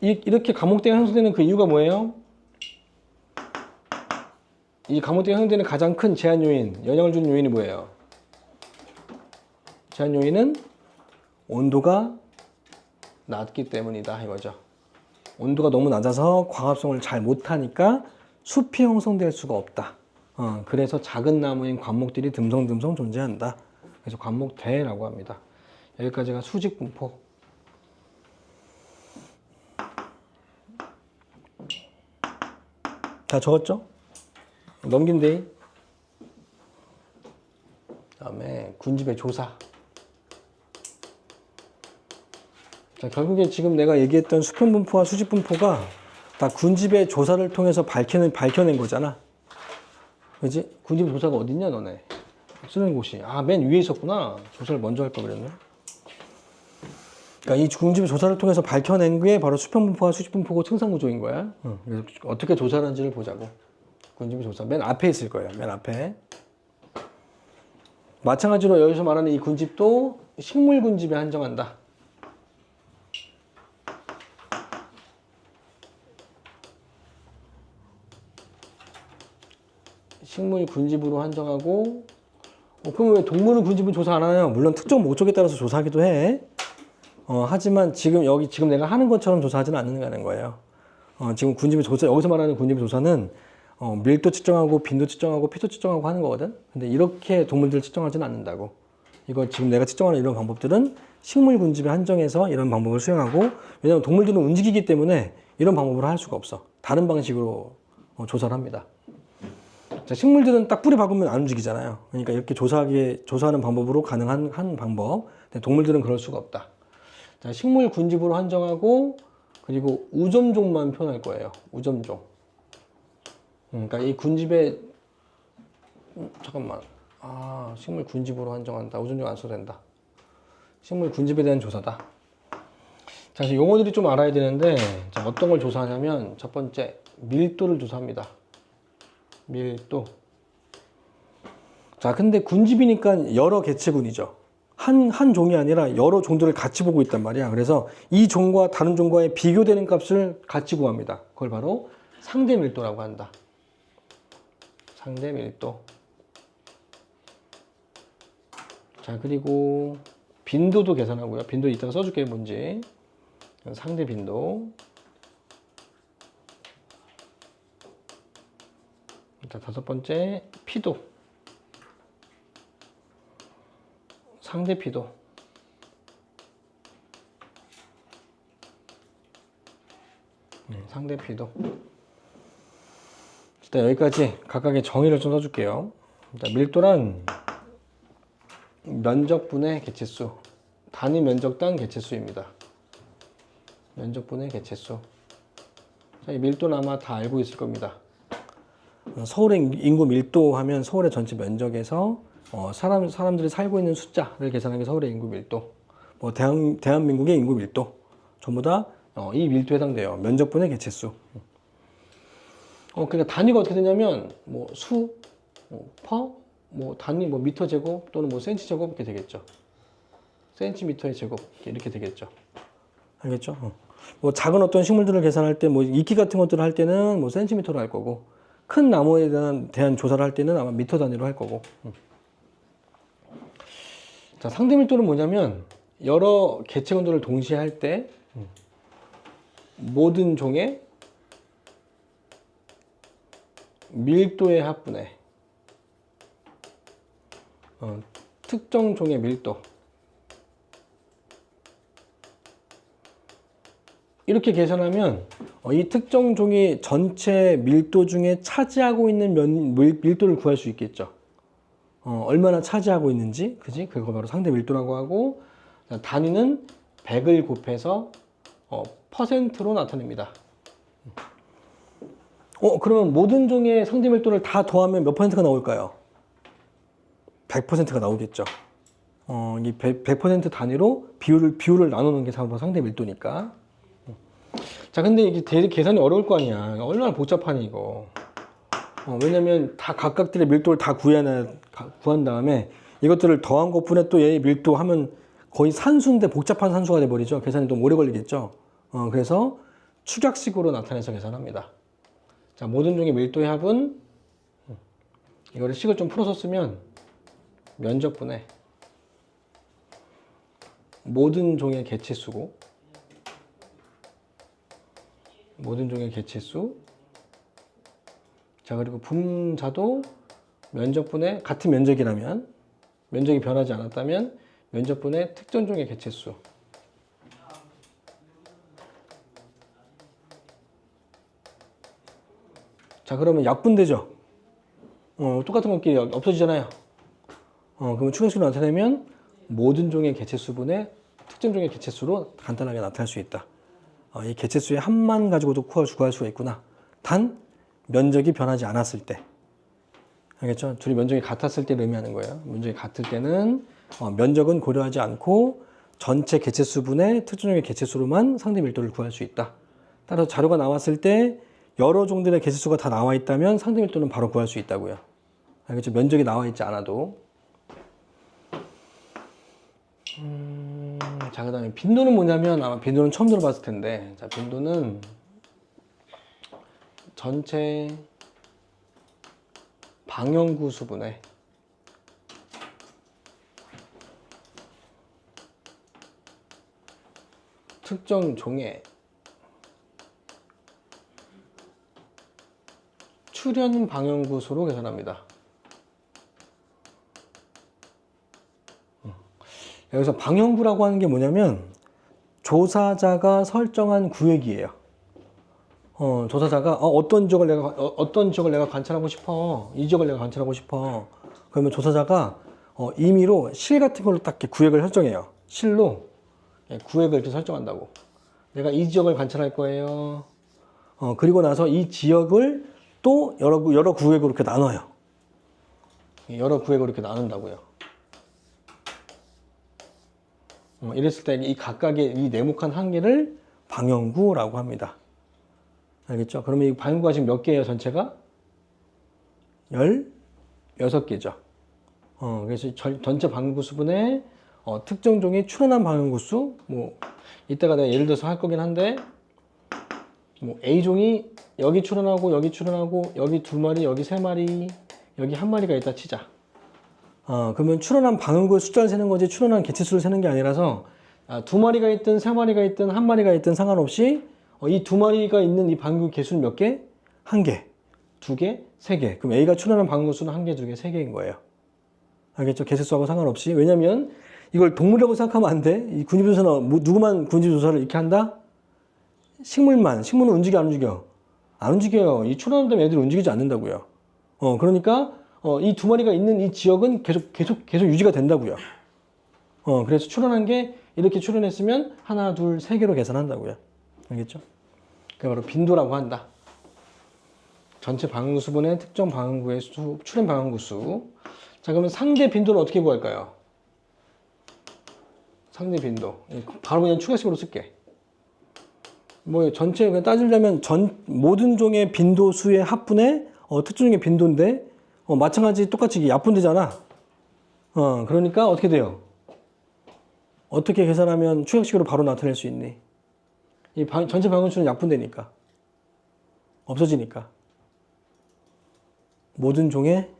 이렇게 관목대가 형성되는 그 이유가 뭐예요? 이 관목대가 형성되는 가장 큰 제한 요인, 영향을 주는 요인이 뭐예요? 제한 요인은 온도가 낮기 때문이다 이거죠. 온도가 너무 낮아서 광합성을 잘 못하니까 숲이 형성될 수가 없다. 그래서 작은 나무인 관목들이 듬성듬성 존재한다. 그래서 관목대라고 합니다. 여기까지가 수직분포. 다 적었죠? 넘긴데. 다음에 군집의 조사. 자, 결국에 지금 내가 얘기했던 수평분포와 수직분포가 다 군집의 조사를 통해서 밝혀낸 거잖아. 그지? 군집 조사가 어딨냐 너네? 쓰는 곳이. 맨 위에 있었구나. 조사를 먼저 할 걸 그랬네. 그러니까 이 군집의 조사를 통해서 밝혀낸 게 바로 수평분포와 수직분포고 층상구조인 거야. 그래서 어떻게 조사하는지를 보자고. 군집의 조사. 맨 앞에 있을 거예요. 맨 앞에. 마찬가지로 여기서 말하는 이 군집도 식물 군집에 한정한다. 식물 군집으로 한정하고 그럼 왜 동물은 군집은 조사 안 하나요? 물론 특정 목적에 따라서 조사하기도 해. 하지만 지금 내가 하는 것처럼 조사하지는 않는 거예요. 지금 군집의 조사, 여기서 말하는 군집의 조사는 밀도 측정하고 빈도 측정하고 피도 측정하고 하는 거거든. 근데 이렇게 동물들을 측정하지는 않는다고. 이거 지금 내가 측정하는 이런 방법들은 식물 군집에 한정해서 이런 방법을 수행하고, 왜냐하면 동물들은 움직이기 때문에 이런 방법으로 할 수가 없어. 다른 방식으로 조사를 합니다. 자, 식물들은 딱 뿌리 박으면 안 움직이잖아요. 그러니까 이렇게 조사하는 방법으로 가능한 한 방법. 근데 동물들은 그럴 수가 없다. 자, 식물 군집으로 한정하고, 그리고 우점종만 표현할 거예요. 우점종. 그러니까 이 군집에 잠깐만. 식물 군집으로 한정한다. 우점종 안 써도 된다. 식물 군집에 대한 조사다. 자, 그래서 용어들이 좀 알아야 되는데, 자, 어떤 걸 조사하냐면 첫 번째 밀도를 조사합니다. 밀도. 자, 근데 군집이니까 여러 개체군이죠. 한 종이 아니라 여러 종들을 같이 보고 있단 말이야. 그래서 이 종과 다른 종과의 비교되는 값을 같이 구합니다. 그걸 바로 상대 밀도라고 한다. 상대 밀도. 자, 그리고 빈도도 계산하고요. 빈도 이따가 써줄게요, 뭔지. 상대 빈도. 자, 다섯 번째, 피도. 상대 피도. 상대 피도. 일단 여기까지 각각의 정의를 좀 써줄게요. 일단 밀도란 면적분의 개체수, 단위 면적당 개체수입니다. 면적분의 개체수. 자, 이 밀도는 아마 다 알고 있을 겁니다. 서울의 인구 밀도 하면 서울의 전체 면적에서 사람들이 살고 있는 숫자를 계산하는 게 서울의 인구 밀도. 뭐 대한민국의 인구 밀도 전부 다 이 밀도에 해당돼요. 면적분의 개체수. 그러니까 단위가 어떻게 되냐면 뭐 수, 퍼, 뭐 단위 뭐 미터 제곱 또는 뭐 센치 제곱 이렇게 되겠죠. 센티미터의 제곱 이렇게 되겠죠. 알겠죠? 뭐 작은 어떤 식물들을 계산할 때 뭐 이끼 같은 것들을 할 때는 뭐 센티미터로 할 거고 큰 나무에 대한 조사를 할 때는 아마 미터 단위로 할 거고. 자, 상대 밀도는 뭐냐면 여러 개체군들을 동시에 할 때 모든 종의 밀도의 합분에 특정 종의 밀도 이렇게 계산하면 이 특정 종이 전체 밀도 중에 차지하고 있는 밀도를 구할 수 있겠죠. 얼마나 차지하고 있는지, 그지? 그거 바로 상대 밀도라고 하고, 단위는 100을 곱해서 퍼센트로 나타냅니다. 그러면 모든 종의 상대 밀도를 다 더하면 몇 퍼센트가 나올까요? 100%가 나오겠죠. 이 100% 단위로 비율을 나누는 게 상대 밀도니까. 자, 근데 이게 되게 계산이 어려울 거 아니야. 얼마나 복잡하니, 이거. 왜냐면 다 각각들의 밀도를 다 구한 다음에 이것들을 더한 것분에 또 얘의 밀도 하면 거의 산수인데 복잡한 산수가 돼버리죠. 계산이 좀 오래 걸리겠죠. 그래서 축약식으로 나타내서 계산합니다. 자, 모든 종의 밀도의 합은 이거를 식을 좀 풀어서 쓰면 면적분의 모든 종의 개체수고 모든 종의 개체수. 자, 그리고 분자도 면적분의 같은 면적이라면 면적이 변하지 않았다면 면적분의 특정 종의 개체수. 자, 그러면 약분되죠. 똑같은 것끼리 없어지잖아요. 그러면 축약식으로 나타내면 모든 종의 개체수분의 특정 종의 개체수로 간단하게 나타낼 수 있다. 이 개체수의 합만 가지고도 구할 수가 있구나. 단 면적이 변하지 않았을 때. 알겠죠? 둘이 면적이 같았을 때를 의미하는 거예요. 면적이 같을 때는 면적은 고려하지 않고 전체 개체수분의 특정 종의 개체수로만 상대 밀도를 구할 수 있다. 따라서 자료가 나왔을 때 여러 종들의 개체수가 다 나와 있다면 상대 밀도는 바로 구할 수 있다고요. 알겠죠? 면적이 나와 있지 않아도. 자, 그 다음에 빈도는 뭐냐면 아마 빈도는 처음 들어봤을 텐데, 자, 빈도는 전체 방형구 수분의 특정 종의 출현 방형구 수로 계산합니다. 여기서 방형구라고 하는 게 뭐냐면 조사자가 설정한 구획이에요. 조사자가 어떤 지역을 내가 관찰하고 싶어. 이 지역을 내가 관찰하고 싶어. 그러면 조사자가 임의로 실 같은 걸로 딱 구획을 설정해요. 실로 구획을 이렇게 설정한다고. 내가 이 지역을 관찰할 거예요. 그리고 나서 이 지역을 또 여러 구획으로 이렇게 나눠요. 여러 구획으로 이렇게 나눈다고요. 이랬을 때 이 각각의 이 네모칸 한 개를 방형구라고 합니다. 알겠죠? 그러면 이 방형구가 지금 몇 개예요, 전체가? 16개죠. 그래서 전체 방형구 수분에 특정 종이 출현한 방형구 수, 뭐, 이따가 내가 예를 들어서 할 거긴 한데, 뭐, A종이 여기 출현하고, 여기 출현하고, 여기 2마리, 여기 3마리, 여기 1마리가 있다 치자. 그러면 출현한 방음구의 숫자를 세는 거지 출현한 개체수를 세는 게 아니라서 두 마리가 있든 세 마리가 있든 한 마리가 있든 상관없이 이 두 마리가 있는 이 방음구 개수는 몇 개? 한 개, 두 개, 세 개. 그럼 A가 출현한 방음구 수는 한 개, 두 개, 세 개인 거예요. 알겠죠? 개체수하고 상관없이. 왜냐면 이걸 동물이라고 생각하면 안 돼. 이 군집조사는 누구만 군집조사를 이렇게 한다? 식물만. 식물은 움직여 안 움직여? 안 움직여요. 이 출현한다면 애들이 움직이지 않는다고요. 그러니까 이 두 마리가 있는 이 지역은 계속 유지가 된다고요. 그래서 출현한 게 이렇게 출현했으면 하나, 둘, 세 개로 계산한다고요. 알겠죠? 그게 바로 빈도라고 한다. 전체 방음구 수분의 특정 방음구의 수, 출현 방음구 수. 자, 그러면 상대 빈도는 어떻게 구할까요? 상대 빈도. 바로 그냥 추가식으로 쓸게. 뭐 전체 그냥 따지려면 모든 종의 빈도 수의 합분의 특정 종의 빈도인데 마찬가지 똑같이 이게 약분되잖아. 그러니까 어떻게 돼요? 어떻게 계산하면 추격식으로 바로 나타낼 수 있니? 전체 방음수는 약분되니까. 없어지니까. 모든 종의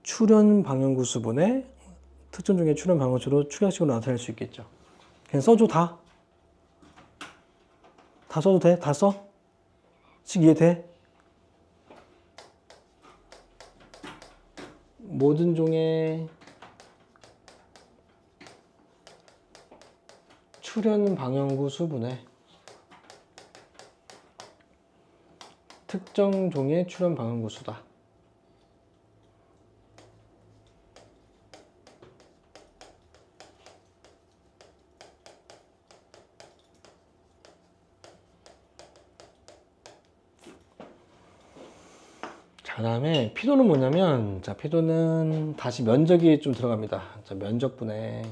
출현 방향구 수분의 특정 종의 출현 방향수로 추격식으로 나타낼 수 있겠죠. 그냥 써줘 다. 다 써도 돼? 다 써? 식 이해돼? 모든 종의 출현 방향구 수분의 특정 종의 출현 방향구 수다. 자, 다음에 피도는 뭐냐면, 자, 피도는 다시 면적이 좀 들어갑니다. 자, 면적분의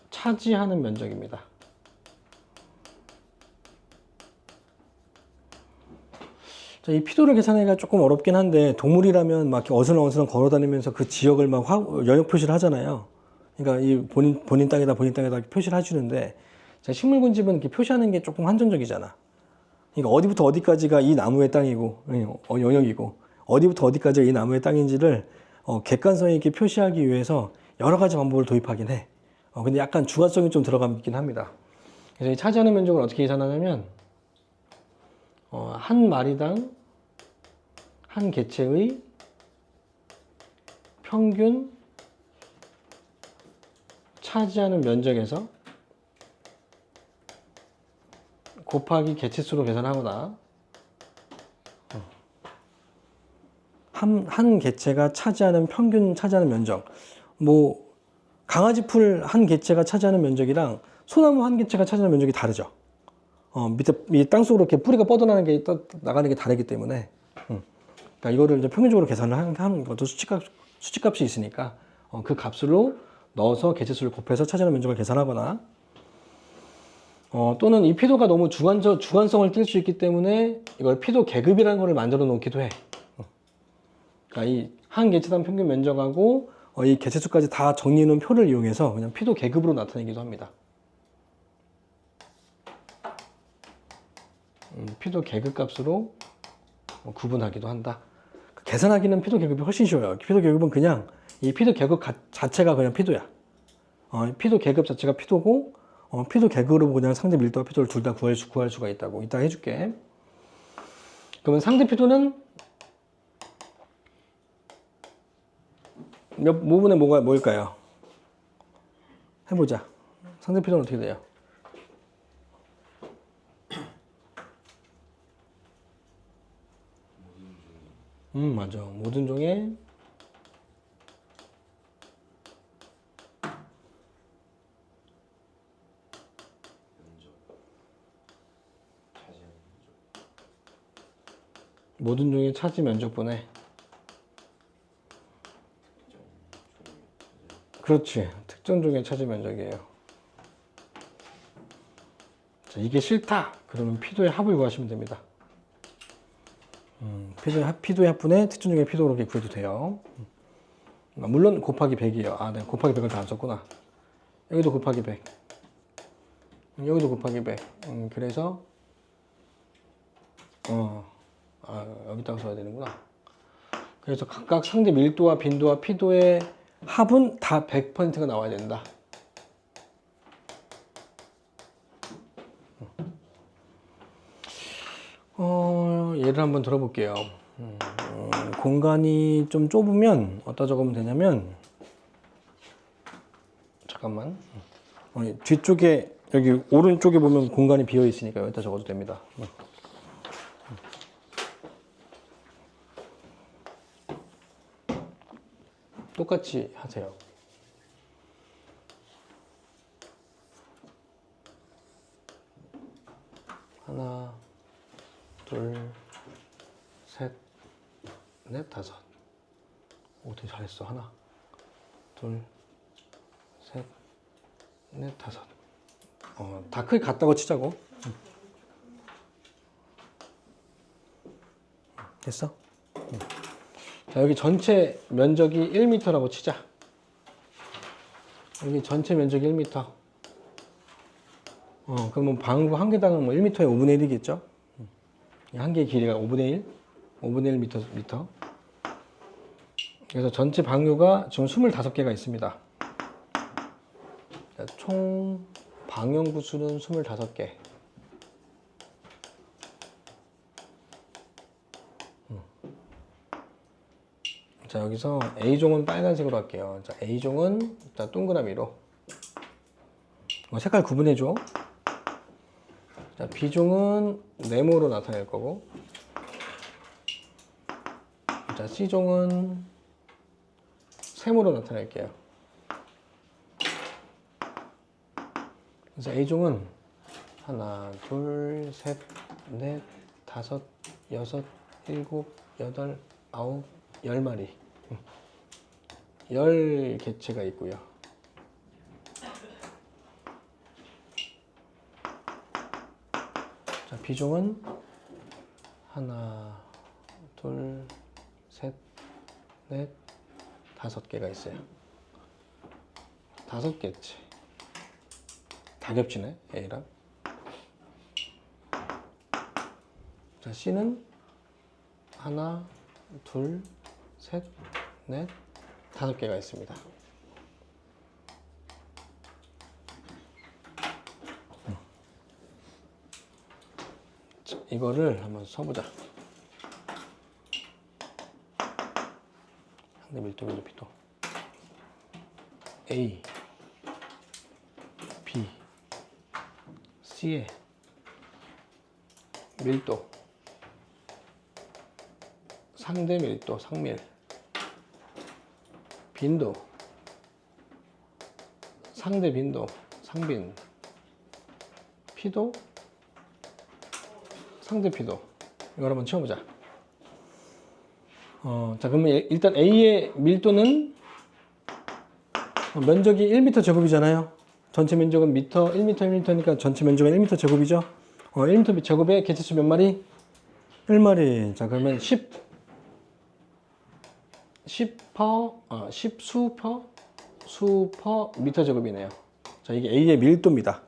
차지하는 면적입니다. 자, 이 피도를 계산하기가 조금 어렵긴 한데, 동물이라면 막 이렇게 어슬렁어슬렁 걸어 다니면서 그 지역을 막 영역 표시를 하잖아요. 그러니까 이 본인 땅에다 표시를 해주는데, 자, 식물군집은 이렇게 표시하는 게 조금 한정적이잖아. 그러니까 어디부터 어디까지가 이 나무의 땅이고, 영역이고, 어디부터 어디까지가 이 나무의 땅인지를 객관성 있게 표시하기 위해서 여러 가지 방법을 도입하긴 해. 근데 약간 주관성이 좀 들어가긴 합니다. 그래서 이 차지하는 면적을 어떻게 계산하냐면, 한 마리당 한 개체의 평균 차지하는 면적에서 곱하기 개체수로 계산하거나 한 개체가 차지하는 평균 차지하는 면적, 뭐 강아지 풀 한 개체가 차지하는 면적이랑 소나무 한 개체가 차지하는 면적이 다르죠. 밑에 땅속으로 이렇게 뿌리가 뻗어나가는 게 나가는 게 다르기 때문에 그러니까 이거를 이제 평균적으로 계산을 하는 것도 수치값이 있으니까 그 값으로 넣어서 개체수를 곱해서 차지하는 면적을 계산하거나 또는 이 피도가 너무 주관성을 띌 수 있기 때문에 이걸 피도 계급이라는 거를 만들어 놓기도 해. 그러니까 이 한 개체당 평균 면적하고 이 개체수까지 다 정리해 놓은 표를 이용해서 그냥 피도 계급으로 나타내기도 합니다. 피도 계급 값으로 구분하기도 한다. 계산하기는 피도 계급이 훨씬 쉬워요. 피도 계급은 그냥 이 피도 계급 자체가 그냥 피도야. 피도 계급 자체가 피도고 피도 계급으로 그냥 상대 밀도와 피도를 둘 다 구할 수가 있다고 이따 해줄게. 그러면 상대 피도는 몇 부분에 뭘까요? 해보자. 상대 피도는 어떻게 돼요? 맞아. 모든 종의 차지 면적분의 그렇지. 특정 종의 차지 면적이에요. 자, 이게 싫다. 그러면 피도의 합을 구하시면 됩니다. 피도의 합분의 특정 종의 피도 그렇게 구해도 돼요. 물론 곱하기 100이에요. 네, 곱하기 100을 다 안 썼구나. 여기도 곱하기 100. 여기도 곱하기 100. 그래서 여기다가 써야 되는구나. 그래서 각각 상대 밀도와 빈도와 피도의 합은 다 100%가 나와야 된다. 예를 한번 들어볼게요. 공간이 좀 좁으면 어디다 적으면 되냐면, 잠깐만. 뒤쪽에 여기 오른쪽에 보면 공간이 비어 있으니까 여기다 적어도 됩니다. 똑같이 하세요. 하나, 둘, 셋, 넷, 다섯. 오, 되게 잘했어. 하나, 둘, 셋, 넷, 다섯. 다 크게 같다고 치자고. 됐어? 자, 여기 전체 면적이 1m라고 치자. 여기 전체 면적이 1m. 그러면 방구 한 개당은 뭐 1m에 5분의 1이겠죠? 한 개의 길이가 5분의 1 m. 그래서 전체 방류가 지금 25개가 있습니다. 자, 총 방향구수는 25개. 자, 여기서 A종은 빨간색으로 할게요. 자, A종은 일단 동그라미로. 색깔 구분해줘. 자, B종은 네모로 나타낼 거고. 자, C종은 세모로 나타낼게요. 그래서 A종은 하나, 둘, 셋, 넷, 다섯, 여섯, 일곱, 여덟, 아홉, 10마리. 10개체가 있고요. 자, B종은 하나, 둘, 셋, 넷, 5개가 있어요. 5개체. 다 겹치네, A랑. 자, C는 하나, 둘, 셋, 넷, 5개가 있습니다. 자, 이거를 한번 써보자. 상대 밀도, 피도. A, B, C의 밀도, 상대 밀도, 상밀, 빈도, 상대 빈도, 상빈, 피도, 상대 피도. 이걸 한번 채워보자. 자, 그러면 일단 A의 밀도는 면적이 1m 제곱이잖아요. 전체 면적은 1m, 전체 면적은 1m 제곱이죠. 1m 제곱에 개체수 몇 마리? 1마리. 자, 그러면 10수퍼 미터 제곱이네요. 자, 이게 A의 밀도입니다.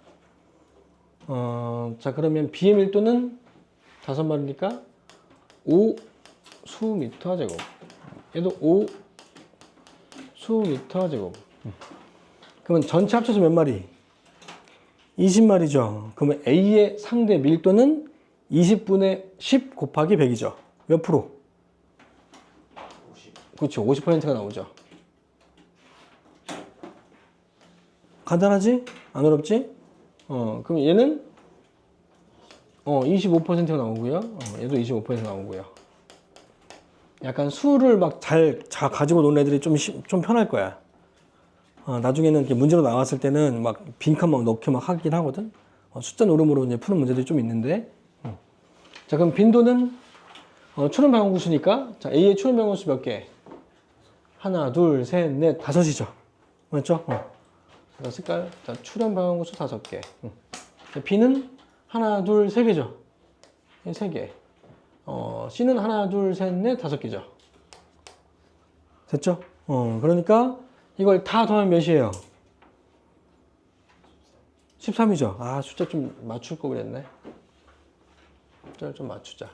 자, 그러면 B의 밀도는 5마리니까 5수 미터 제곱. 얘도 5수 미터 제곱. 그러면 전체 합쳐서 몇 마리? 20마리죠. 그러면 A의 상대 밀도는 20분의 10 곱하기 100이죠. 몇 프로? 50. 그렇죠. 50%가 나오죠. 간단하지? 안 어렵지? 그럼 얘는 25%가 나오고요. 얘도 25% 나오고요. 약간 수를 막 잘 가지고 노는 애들이 좀 편할 거야. 나중에는 이렇게 문제로 나왔을 때는 막 빈칸 막 넣게 막 하긴 하거든. 숫자 노름으로 이제 푸는 문제들이 좀 있는데. 자, 그럼 빈도는 출현 방향구수니까, 자, A의 출현 방향구수 몇 개? 하나, 둘, 셋, 넷, 5이죠. 맞죠? 그래서 색깔, 자, 출현 방향구수 5개. B는 하나, 둘, 3개죠. 3개. C는 하나, 둘, 셋, 넷, 5개죠. 됐죠? 그러니까 이걸 다 더하면 몇이에요? 13이죠. 숫자 좀 맞출 거 그랬네. 숫자를 좀 맞추자.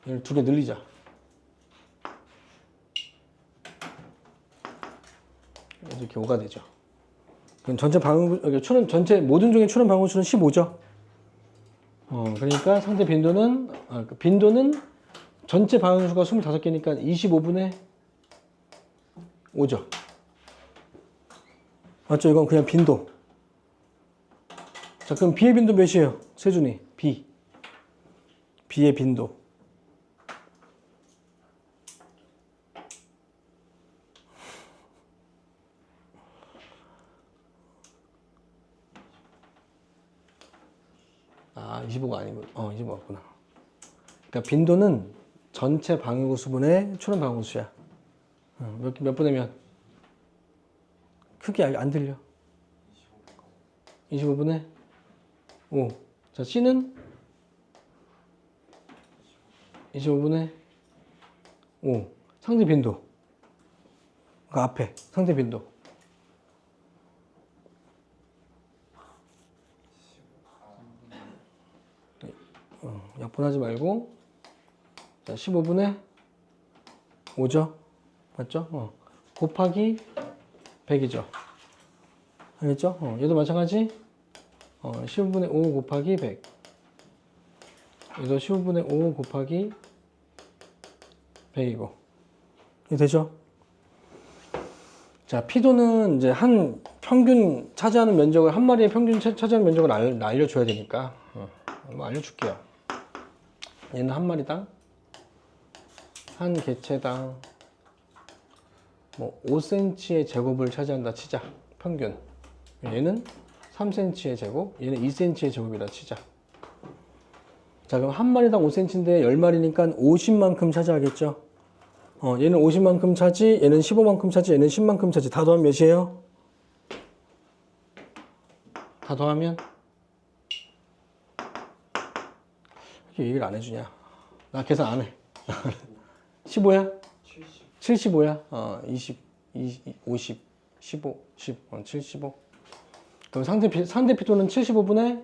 얘를 2개 늘리자. 이렇게 5가 되죠. 그럼 전체 방울 출현 전체 모든 종의 출현 방울수는 15죠. 그러니까 상대 빈도는 그 빈도는 전체 방울수가 25개니까 25분의 5죠. 맞죠? 이건 그냥 빈도. 자, 그럼 B의 빈도 몇이에요? 세준이. B. B의 빈도. 아, 25가 아니고, 25 맞구나. 그러니까 빈도는 전체 방울구 수분의 출현 방울수야. 몇 분의 크게 안 들려. 25분의 5. 자, C는 25분의 5. 상대 빈도. 그 앞에 상대 빈도. 약분하지 말고, 자, 15분의 5죠? 맞죠? 곱하기 100이죠. 알겠죠? 얘도 마찬가지. 15분의 5 곱하기 100. 얘도 15분의 5 곱하기 100이고. 이게 되죠? 자, 피도는 이제 한 평균 차지하는 면적을, 한 마리의 평균 차지하는 면적을 알려줘야 되니까. 한번 알려줄게요. 얘는 한 마리당, 한 개체당, 뭐 5cm의 제곱을 차지한다 치자. 평균. 얘는 3cm의 제곱, 얘는 2cm의 제곱이라 치자. 자, 그럼 한 마리당 5cm인데 10마리니까 50만큼 차지하겠죠? 얘는 50만큼 차지, 얘는 15만큼 차지, 얘는 10만큼 차지. 다 더하면 몇이에요? 다 더하면? 이렇게 얘기를 안 해주냐? 나 계산 안 해. 15야? 75야? 20, 50, 15, 10, 75. 그럼 상대 피도는 75분의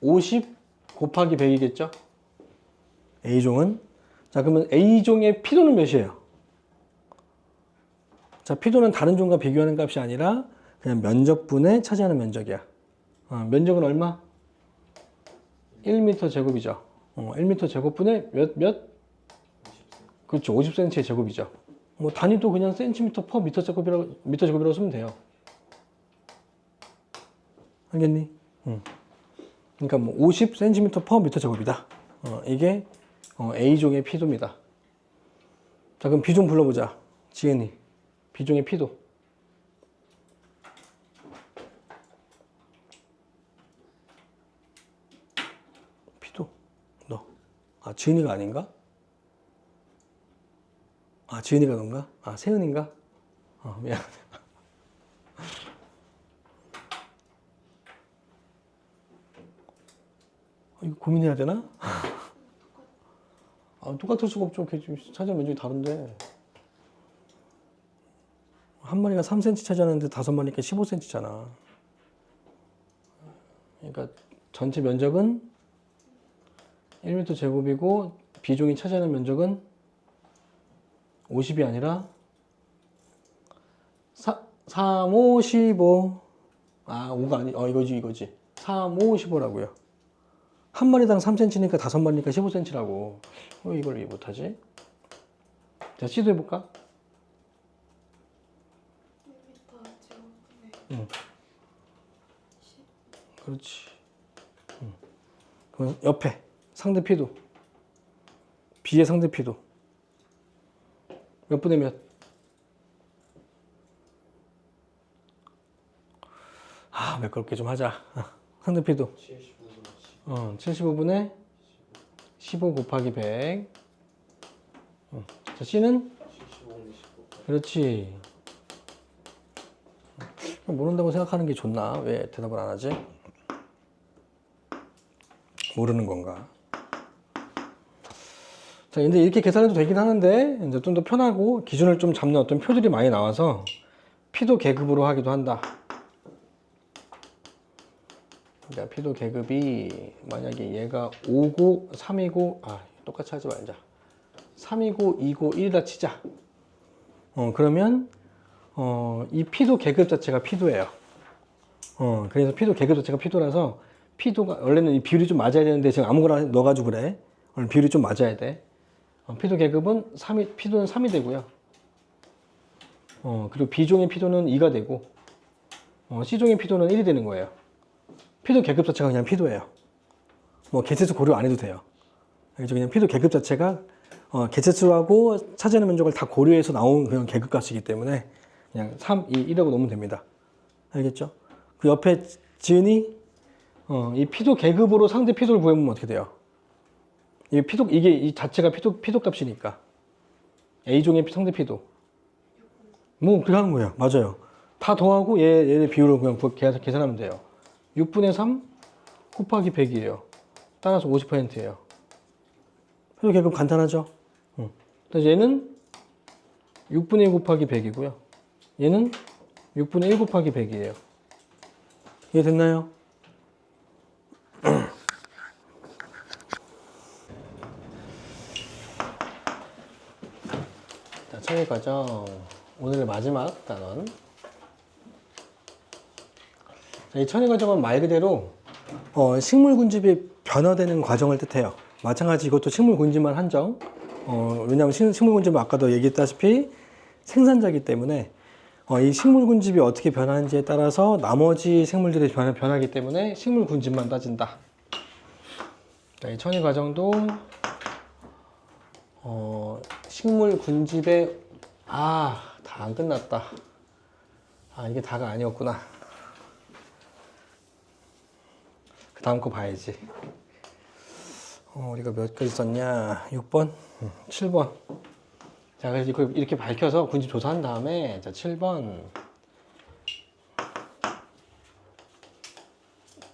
50 곱하기 100이겠죠? A종은? 자, 그러면 A종의 피도는 몇이에요? 자, 피도는 다른 종과 비교하는 값이 아니라 그냥 면적분의 차지하는 면적이야. 면적은 얼마? 1m 제곱이죠. 1m 제곱분의 몇? 그렇죠. 50cm의 제곱이죠. 뭐 단위도 그냥 cm per 미터 제곱이라고 쓰면 돼요. 알겠니? 그러니까 뭐 50cm per 미터 제곱이다. 이게 A종의 피도입니다. 자, 그럼 B종 불러보자. 지은이. B종의 피도. 피도. 너. 아, 지은이가 아닌가? 아, 지은이가 그런가? 아, 세은인가? 미안해. 이거 고민해야 되나? 똑같을 수가 없죠. 차지하는 면적이 다른데. 한 마리가 3cm 차지하는데 5마리니까 15cm잖아. 그러니까 전체 면적은 1m 제곱이고 B종이 차지하는 면적은 50이 아니라 3, 5, 15. 5가 아니, 이거지. 3, 5, 15라고요. 한 마리당 3cm니까 5마리니까 15cm라고. 이걸 왜 못하지? 자, C도 해볼까? 1m 제곱분의 응. 10. 그렇지. 그럼 옆에 상대 P도. B의 상대 P도. 몇 분의 몇? 매끄럽게 좀 하자. 상대 P도. 75분의 15 곱하기 100. 자, C는? 75분의 15. 그렇지. 모른다고 생각하는 게 좋나? 왜 대답을 안 하지? 모르는 건가? 자, 근데 이렇게 계산해도 되긴 하는데, 이제 좀 더 편하고, 기준을 좀 잡는 어떤 표들이 많이 나와서, 피도 계급으로 하기도 한다. 그러니까 피도 계급이, 만약에 얘가 5고, 3이고, 똑같이 하지 말자. 3이고 2고 1이다 치자. 그러면 이 P도 계급 자체가 P도예요. 그래서 P도 계급 자체가 P도라서 P도가 원래는 이 비율이 좀 맞아야 되는데 지금 아무거나 넣어가지고 그래. 오늘 비율이 좀 맞아야 돼. P도 계급은 P도는 3이 되고요. 그리고 B종의 P도는 2가 되고 C종의 P도는 1이 되는 거예요. P도 계급 자체가 그냥 P도예요. 뭐 개체수 고려 안 해도 돼요. 그냥 P도 계급 자체가 개체수하고 차지하는 면적을 다 고려해서 나온 그냥 계급값이기 때문에 그냥 3, 2, 1이라고 놓으면 됩니다. 알겠죠? 그 옆에 지은이 이 P도 계급으로 상대 P도를 구해보면 어떻게 돼요? 이게 이 자체가 P도 값이니까 A종의 상대 P도 뭐 그렇게 하는 거예요. 맞아요. 다 더하고 얘의 비율을 그냥 계산하면 돼요. 6분의 3 곱하기 100이에요. 따라서 50%예요. P도 계급 간단하죠? 그래서 얘는 6분의 1 곱하기 100이고요. 얘는 6분의 1 곱하기 100이에요. 이해됐나요? 자, 처리 과정. 오늘의 마지막 단원. 자, 이 처리 과정은 말 그대로 식물 군집이 변화되는 과정을 뜻해요. 마찬가지 이것도 식물 군집만 한정. 왜냐하면 식물 군집은 아까도 얘기했다시피 생산자이기 때문에 이 식물 군집이 어떻게 변하는지에 따라서 나머지 생물들이 변하기 때문에 식물 군집만 따진다. 자, 이 처리 과정도 식물 군집의 다 안 끝났다. 이게 다가 아니었구나. 그 다음 거 봐야지. 우리가 몇 가지 썼냐? 6번? 7번. 자, 그래서 이렇게 밝혀서 군집 조사한 다음에, 자, 7번.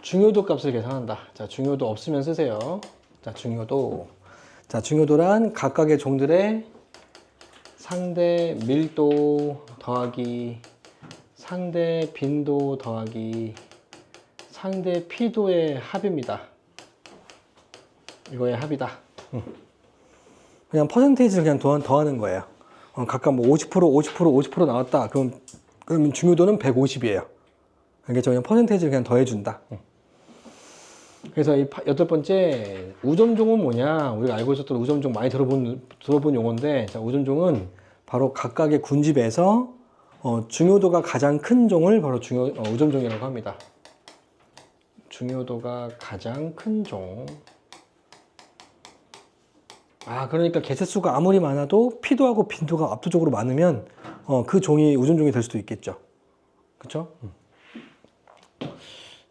중요도 값을 계산한다. 자, 중요도 없으면 쓰세요. 자, 중요도. 자, 중요도란 각각의 종들의 상대 밀도 더하기 상대 빈도 더하기 상대 피도의 합입니다. 이거의 합이다. 그냥 퍼센테이지를 그냥 더하는 거예요. 각각 뭐 50% 나왔다. 그러면 중요도는 150이에요. 알겠죠? 그냥 퍼센테이지를 그냥 더해준다. 그래서 이 8번째 우점종은 뭐냐? 우리가 알고 있었던 우점종 많이 들어본 용어인데, 자, 우점종은 바로 각각의 군집에서 중요도가 가장 큰 종을 바로 우점종이라고 합니다. 중요도가 가장 큰 종. 그러니까 개체수가 아무리 많아도 피도하고 빈도가 압도적으로 많으면 그 종이 우점종이 될 수도 있겠죠. 그렇죠?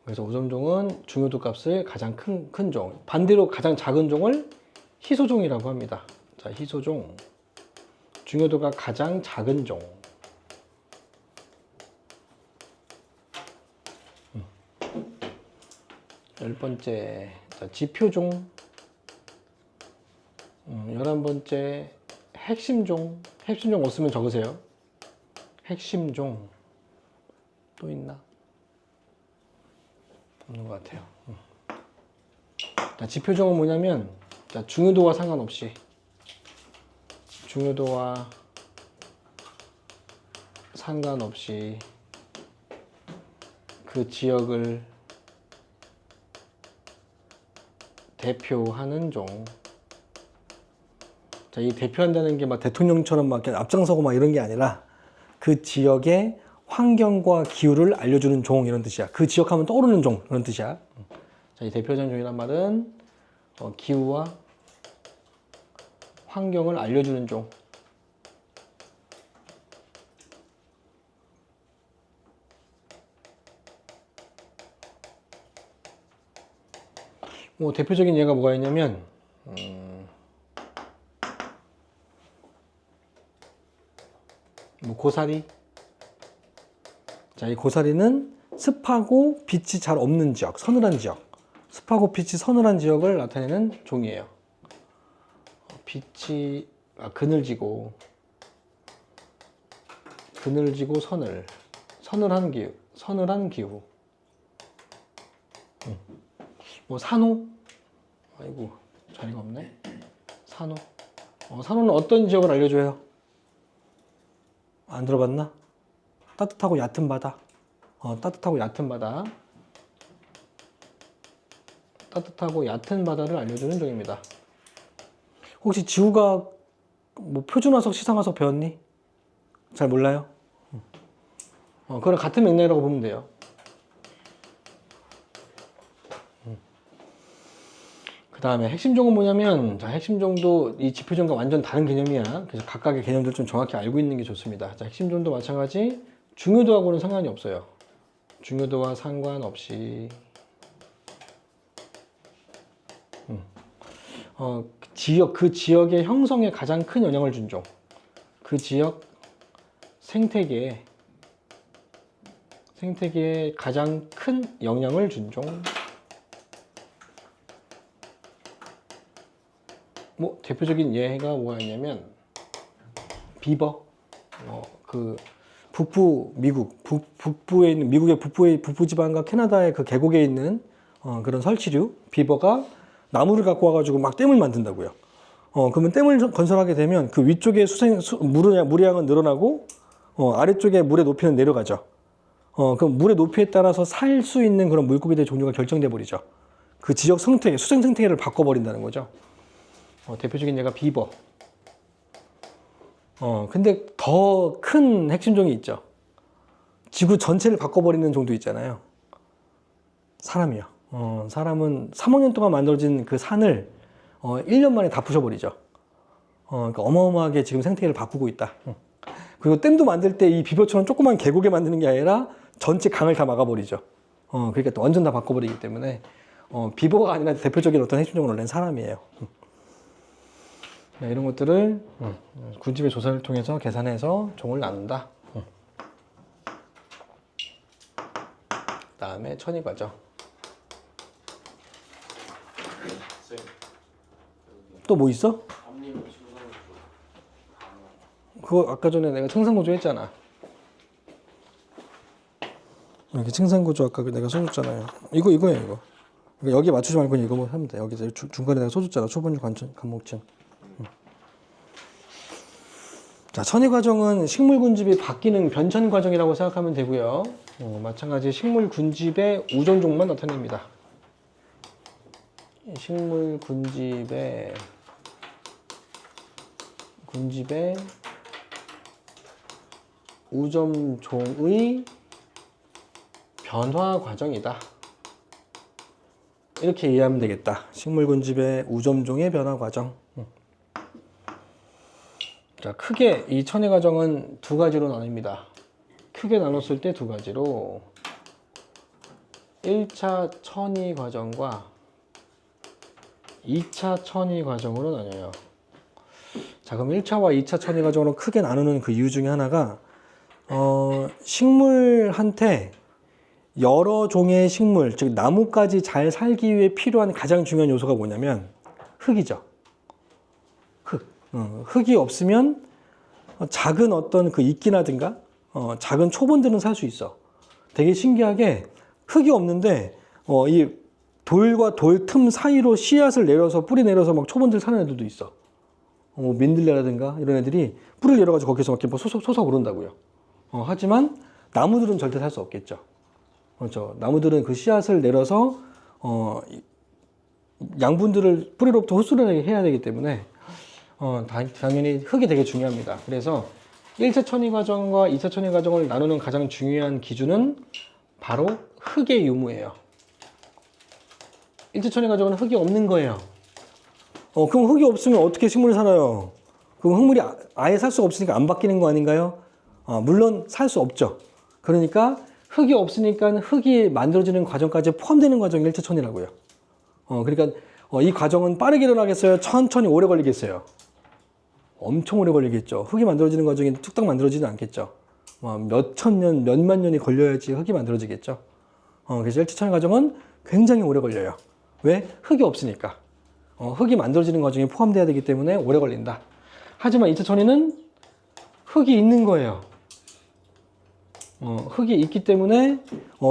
그래서 우점종은 중요도 값을 가장 큰 종. 반대로 가장 작은 종을 희소종이라고 합니다. 자, 희소종. 중요도가 가장 작은 종. 열 번째, 자, 지표종. 11번째, 핵심종. 핵심종 없으면 적으세요. 핵심종. 또 있나? 없는 것 같아요. 자, 지표종은 뭐냐면, 자, 중요도와 상관없이 그 지역을 대표하는 종. 자, 이 대표한다는 게 막 대통령처럼 막 앞장서고 막 이런 게 아니라 그 지역의 환경과 기후를 알려주는 종 이런 뜻이야. 그 지역하면 떠오르는 종 그런 뜻이야. 자, 이 대표적인 종이란 말은 기후와 환경을 알려주는 종. 뭐 대표적인 예가 뭐가 있냐면 뭐 고사리. 자, 이 고사리는 습하고 빛이 잘 없는 지역, 서늘한 지역. 습하고 빛이 서늘한 지역을 나타내는 종이에요. 빛이 그늘지고 서늘한 기후. 뭐 산호. 아이고, 자리가 없네. 산호. 산호는 어떤 지역을 알려줘요? 안 들어봤나? 따뜻하고 얕은 바다. 따뜻하고 얕은 바다. 따뜻하고 얕은 바다를 알려주는 종입니다. 혹시 지구과학 뭐 표준화석, 시상화석 배웠니? 잘 몰라요? 그거랑 같은 맥락이라고 보면 돼요. 그 다음에 핵심종은 뭐냐면, 자, 핵심종도 이 지표종과 완전 다른 개념이야. 그래서 각각의 개념들 좀 정확히 알고 있는 게 좋습니다. 자, 핵심종도 마찬가지, 중요도하고는 상관이 없어요. 중요도와 상관없이 그 지역의 형성에 가장 큰 영향을 준 종, 그 지역 생태계에 가장 큰 영향을 준 종. 뭐 대표적인 예가 뭐가 있냐면 비버. 그 북부 미국, 북부에 있는 미국의 북부 지방과 캐나다의 그 계곡에 있는 그런 설치류 비버가 나무를 갖고 와가지고 막 댐을 만든다고요. 그러면 댐을 건설하게 되면 그 위쪽에 물의 양은 늘어나고 아래쪽에 물의 높이는 내려가죠. 그럼 물의 높이에 따라서 살 수 있는 그런 물고기들의 종류가 결정돼 버리죠. 그 지역 생태계, 수생 생태계를 바꿔버린다는 거죠. 대표적인 예가 비버. 근데 더 큰 핵심종이 있죠. 지구 전체를 바꿔버리는 종도 있잖아요. 사람이요. 사람은 3억 년 동안 만들어진 그 산을 1년 만에 다 부셔버리죠. 그러니까 어마어마하게 지금 생태계를 바꾸고 있다. 그리고 댐도 만들 때 이 비버처럼 조그만 계곡에 만드는 게 아니라 전체 강을 다 막아버리죠. 그러니까 또 완전 다 바꿔버리기 때문에 비버가 아니라 대표적인 어떤 핵심종은 원래는 사람이에요. 네, 이런 것들을 군집의 조사를 통해서 계산해서 종을 나눈다. 그 다음에 천이과정. 또 뭐 있어? 그거 아까 전에 내가 청산구조 했잖아. 이렇게 청산구조 아까 내가 써줬잖아요. 이거예요, 이거. 그러니까 여기 맞추지 말고 이거 뭐 하면 돼. 여기 중간에 내가 써줬잖아. 초분류 관목층. 자, 천이과정은 식물 군집이 바뀌는 변천 과정이라고 생각하면 되고요. 마찬가지 식물 군집의 우전종만 나타냅니다. 식물 군집의 우점종의 변화 과정이다. 이렇게 이해하면 되겠다. 식물 군집의 우점종의 변화 과정. 자, 크게 이 천의 과정은 두 가지로 나뉩니다. 크게 나눴을 때 두 가지로 1차 천의 과정과 2차 천의 과정으로 나뉘어요. 자, 그럼 1차와 2차 천의 과정으로 크게 나누는 그 이유 중에 하나가 식물한테 여러 종의 식물, 즉 나무까지 잘 살기 위해 필요한 가장 중요한 요소가 뭐냐면 흙이죠. 흙이 없으면 작은 어떤 그 이끼라든가 작은 초본들은 살 수 있어. 되게 신기하게 흙이 없는데 이 돌과 돌 틈 사이로 씨앗을 내려서 뿌리 내려서 막 초본들 사는 애들도 있어. 민들레라든가 이런 애들이 뿌리를 내려가지고 거기서 막 이렇게 솟아 오른다고요. 하지만 나무들은 절대 살 수 없겠죠. 그렇죠. 나무들은 그 씨앗을 내려서 양분들을 뿌리로부터 흡수를 해야 되기 때문에 당연히 흙이 되게 중요합니다. 그래서 1차 천의 과정과 2차 천의 과정을 나누는 가장 중요한 기준은 바로 흙의 유무예요. 1차 천의 과정은 흙이 없는 거예요. 그럼 흙이 없으면 어떻게 식물이 살아요? 그럼 흙물이 아예 살 수가 없으니까 안 바뀌는 거 아닌가요? 물론 살 수 없죠. 그러니까 흙이 없으니까 흙이 만들어지는 과정까지 포함되는 과정이 1차 천이라고요. 그러니까 이 과정은 빠르게 일어나겠어요? 천천히 오래 걸리겠어요? 엄청 오래 걸리겠죠. 흙이 만들어지는 과정이 뚝딱 만들어지지 않겠죠. 몇 천 년, 몇만 년이 걸려야지 흙이 만들어지겠죠. 그래서 1차 천의 과정은 굉장히 오래 걸려요. 왜? 흙이 없으니까. 흙이 만들어지는 과정에 포함돼야 되기 때문에 오래 걸린다. 하지만 2차 천에는 흙이 있는 거예요. 흙이 있기 때문에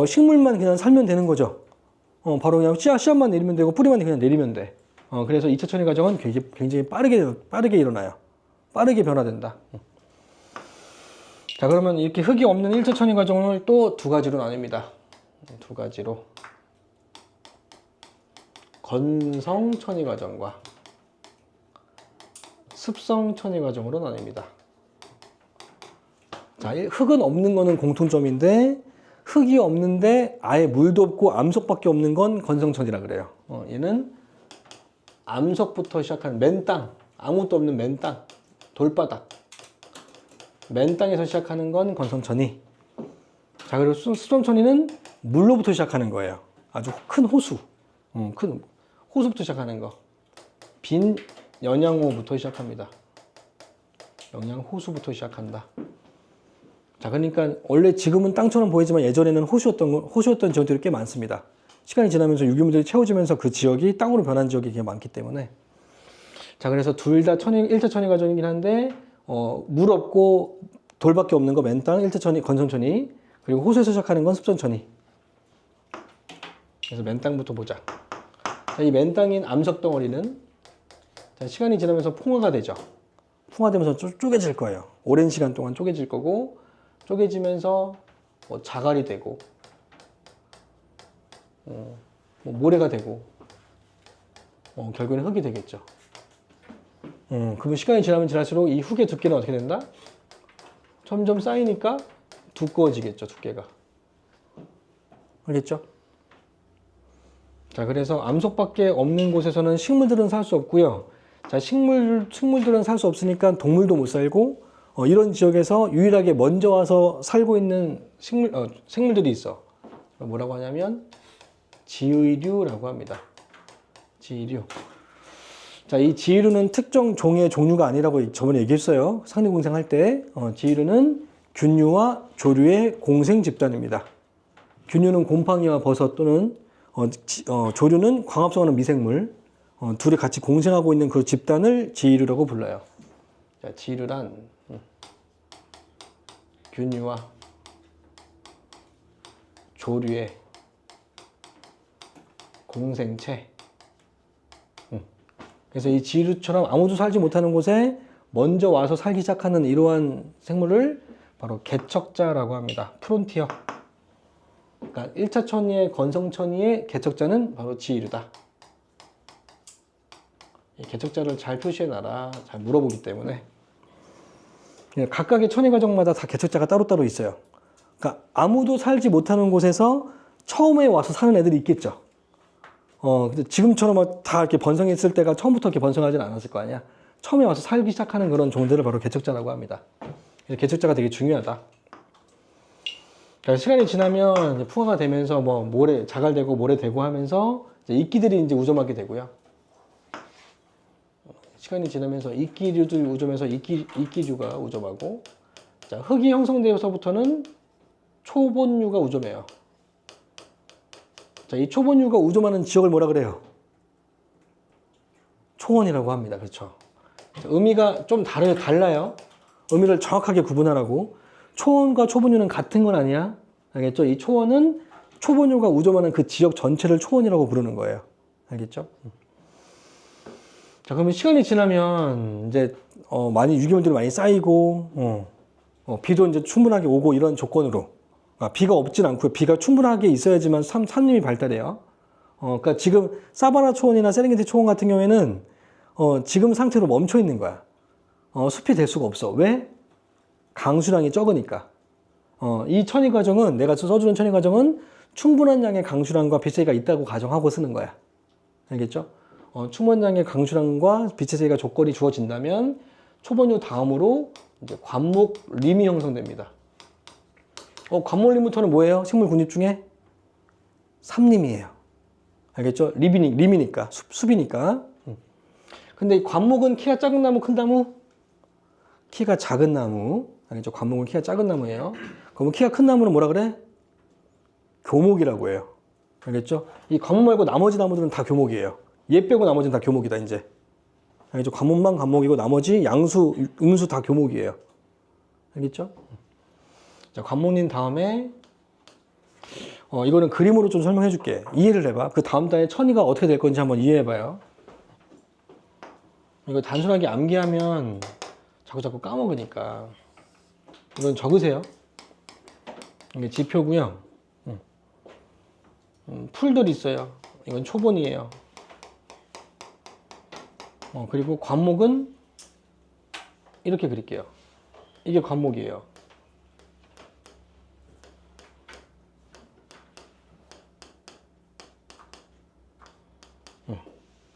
식물만 그냥 살면 되는 거죠. 바로 그냥 씨앗만 내리면 되고 뿌리만 그냥 내리면 돼. 그래서 2차 천위 과정은 굉장히 빠르게 일어나요. 빠르게 변화된다. 자, 그러면 이렇게 흙이 없는 1차 천위 과정을 또 두 가지로 나뉩니다. 두 가지로. 건성 천위 과정과 습성 천위 과정으로 나뉩니다. 자, 흙은 없는 거는 공통점인데 흙이 없는데 아예 물도 없고 암석밖에 없는 건 건성천이라 그래요. 얘는 암석부터 시작하는 맨 땅, 아무것도 없는 맨 땅, 돌바닥, 맨 땅에서 시작하는 건 건성천이. 자, 그리고 습성천이는 물로부터 시작하는 거예요. 아주 큰 호수, 큰 호수부터 시작하는 거. 빈 연양호부터 시작합니다. 영양호수부터 시작한다. 자, 그러니까 원래 지금은 땅처럼 보이지만 예전에는 호수였던 지역들이 꽤 많습니다. 시간이 지나면서 유기물들이 채워지면서 그 지역이 땅으로 변한 지역이 되게 많기 때문에. 자, 그래서 둘 다 1차 천위 과정이긴 한데 물 없고 돌밖에 없는 거 맨 땅 1차 천위 건성천이, 그리고 호수에서 시작하는 건 습성천이. 그래서 맨 땅부터 보자. 자, 이 맨 땅인 암석 덩어리는 자, 시간이 지나면서 풍화가 되죠. 풍화되면서 쪼개질 거예요. 오랜 시간 동안 쪼개질 거고, 쪼개지면서 자갈이 되고, 모래가 되고, 결국에는 흙이 되겠죠. 그러면 시간이 지나면 지날수록 이 흙의 두께는 어떻게 된다? 점점 쌓이니까 두꺼워지겠죠, 두께가. 알겠죠? 자, 그래서 암석밖에 없는 곳에서는 식물들은 살 수 없고요. 자, 식물들은 살 수 없으니까 동물도 못 살고, 이런 지역에서 유일하게 먼저 와서 살고 있는 생물들이 있어. 뭐라고 하냐면 지의류라고 합니다. 지의류. 자, 이 지의류는 특정 종의 종류가 아니라고 저번에 얘기했어요. 상리공생할 때. 지의류는 균류와 조류의 공생 집단입니다. 균류는 곰팡이와 버섯 또는 조류는 광합성하는 미생물, 둘이 같이 공생하고 있는 그 집단을 지의류라고 불러요. 자, 지의류란 균류와 조류의 공생체. 그래서 이 지류처럼 아무도 살지 못하는 곳에 먼저 와서 살기 시작하는 이러한 생물을 바로 개척자라고 합니다. 프론티어. 그러니까 1차 천위의 건성천위의 개척자는 바로 지류다. 이 개척자를 잘 표시해놔라. 잘 물어보기 때문에. 각각의 천위 과정마다 다 개척자가 따로따로 있어요. 그러니까 아무도 살지 못하는 곳에서 처음에 와서 사는 애들이 있겠죠. 근데 지금처럼 다 이렇게 번성했을 때가 처음부터 이렇게 번성하진 않았을 거 아니야. 처음에 와서 살기 시작하는 그런 종들을 바로 개척자라고 합니다. 그래서 개척자가 되게 중요하다. 그러니까 시간이 지나면 이제 풍화가 되면서 모래, 자갈되고 모래되고 하면서 이제 이끼들이 이제 우점하게 되고요. 시간이 지나면서 이끼류들이 우점해서 이끼류가 우점하고, 자, 흙이 형성되어서부터는 초본류가 우점해요. 자, 이 초본류가 우점하는 지역을 뭐라 그래요? 초원이라고 합니다. 그렇죠? 자, 의미가 좀 달라요. 의미를 정확하게 구분하라고. 초원과 초본류는 같은 건 아니야. 알겠죠? 이 초원은 초본류가 우점하는 그 지역 전체를 초원이라고 부르는 거예요. 알겠죠? 자, 그러면 시간이 지나면 이제 많이 유기물들이 많이 쌓이고 비도 이제 충분하게 오고 이런 조건으로, 비가 없진 않고요. 비가 충분하게 있어야지만 산림이 발달해요. 그러니까 지금 사바나 초원이나 세렝게티 초원 같은 경우에는 지금 상태로 멈춰 있는 거야. 숲이 될 수가 없어. 왜? 강수량이 적으니까. 이 천위 과정은, 내가 써주는 천위 과정은 충분한 양의 강수량과 빛세기가 있다고 가정하고 쓰는 거야. 알겠죠? 충분한 양의 강수량과 빛의 세기가 조건이 주어진다면 초본류 다음으로 이제 관목 림이 형성됩니다. 관목 림부터는 뭐예요? 식물 군집 중에 삼림이에요. 알겠죠? 림이니까 숲이니까. 근데 이 관목은 키가 작은 나무, 큰 나무? 키가 작은 나무. 알겠죠? 관목은 키가 작은 나무예요. 그러면 키가 큰 나무는 뭐라 그래? 교목이라고 해요. 알겠죠? 이 관목 말고 나머지 나무들은 다 교목이에요. 얘 빼고 나머지는 다 교목이다, 이제. 알겠죠? 관목만 관목이고 나머지 양수, 음수 다 교목이에요. 알겠죠? 자, 관목린 다음에 이거는 그림으로 좀 설명해 줄게. 이해를 해봐. 그 다음 단에 천위가 어떻게 될 건지 한번 이해해 봐요. 이거 단순하게 암기하면 자꾸 까먹으니까 이건 적으세요. 이게 지표고요. 풀들 있어요. 이건 초본이에요. 그리고 관목은 이렇게 그릴게요. 이게 관목이에요.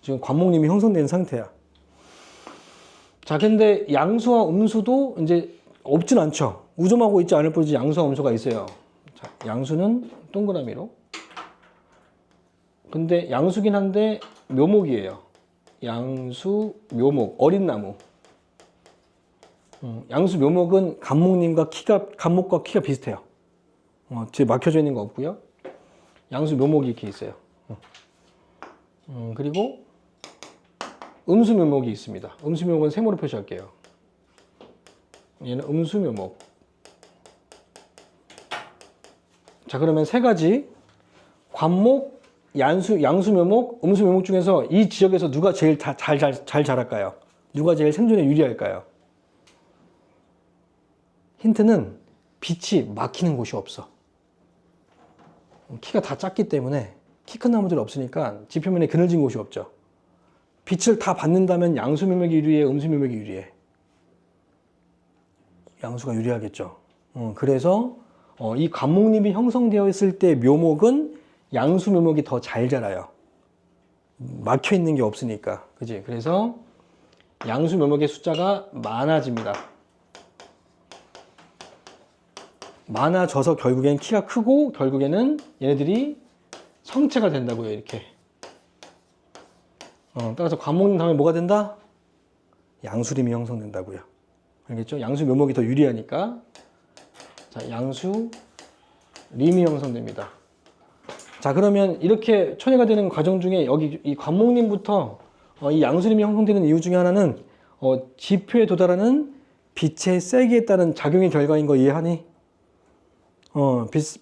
지금 관목님이 형성된 상태야. 자, 근데 양수와 음수도 이제 없진 않죠. 우점하고 있지 않을 뿐이지 양수와 음수가 있어요. 자, 양수는 동그라미로. 근데 양수긴 한데 묘목이에요. 양수, 묘목, 어린 나무. 양수, 묘목은 간목과 키가 비슷해요. 뒤에 막혀져 있는 거 없고요. 양수, 묘목이 이렇게 있어요. 그리고 음수, 묘목이 있습니다. 음수, 묘목은 세모로 표시할게요. 얘는 음수, 묘목. 자, 그러면 세 가지 관목, 양수, 묘목, 음수, 묘목 중에서 이 지역에서 누가 제일 잘 자랄까요? 누가 제일 생존에 유리할까요? 힌트는 빛이 막히는 곳이 없어. 키가 다 작기 때문에 키 큰 나무들이 없으니까 지표면에 그늘진 곳이 없죠. 빛을 다 받는다면 양수, 묘목이 유리해, 음수, 묘목이 유리해? 양수가 유리하겠죠. 그래서 이 관목림이 형성되어 있을 때 묘목은 양수, 묘목이 더 잘 자라요. 막혀 있는 게 없으니까. 그지? 그래서 양수, 묘목의 숫자가 많아집니다. 많아져서 결국엔 키가 크고 결국에는 얘네들이 성체가 된다고요. 이렇게. 따라서 관목림 다음에 뭐가 된다? 양수림이 형성된다고요. 알겠죠? 양수, 묘목이 더 유리하니까. 자, 양수, 림이 형성됩니다. 자, 그러면 이렇게 천회가 되는 과정 중에 여기 이 관목림부터 이 양수림이 형성되는 이유 중에 하나는 지표에 도달하는 빛의 세기에 따른 작용의 결과인 거 이해하니?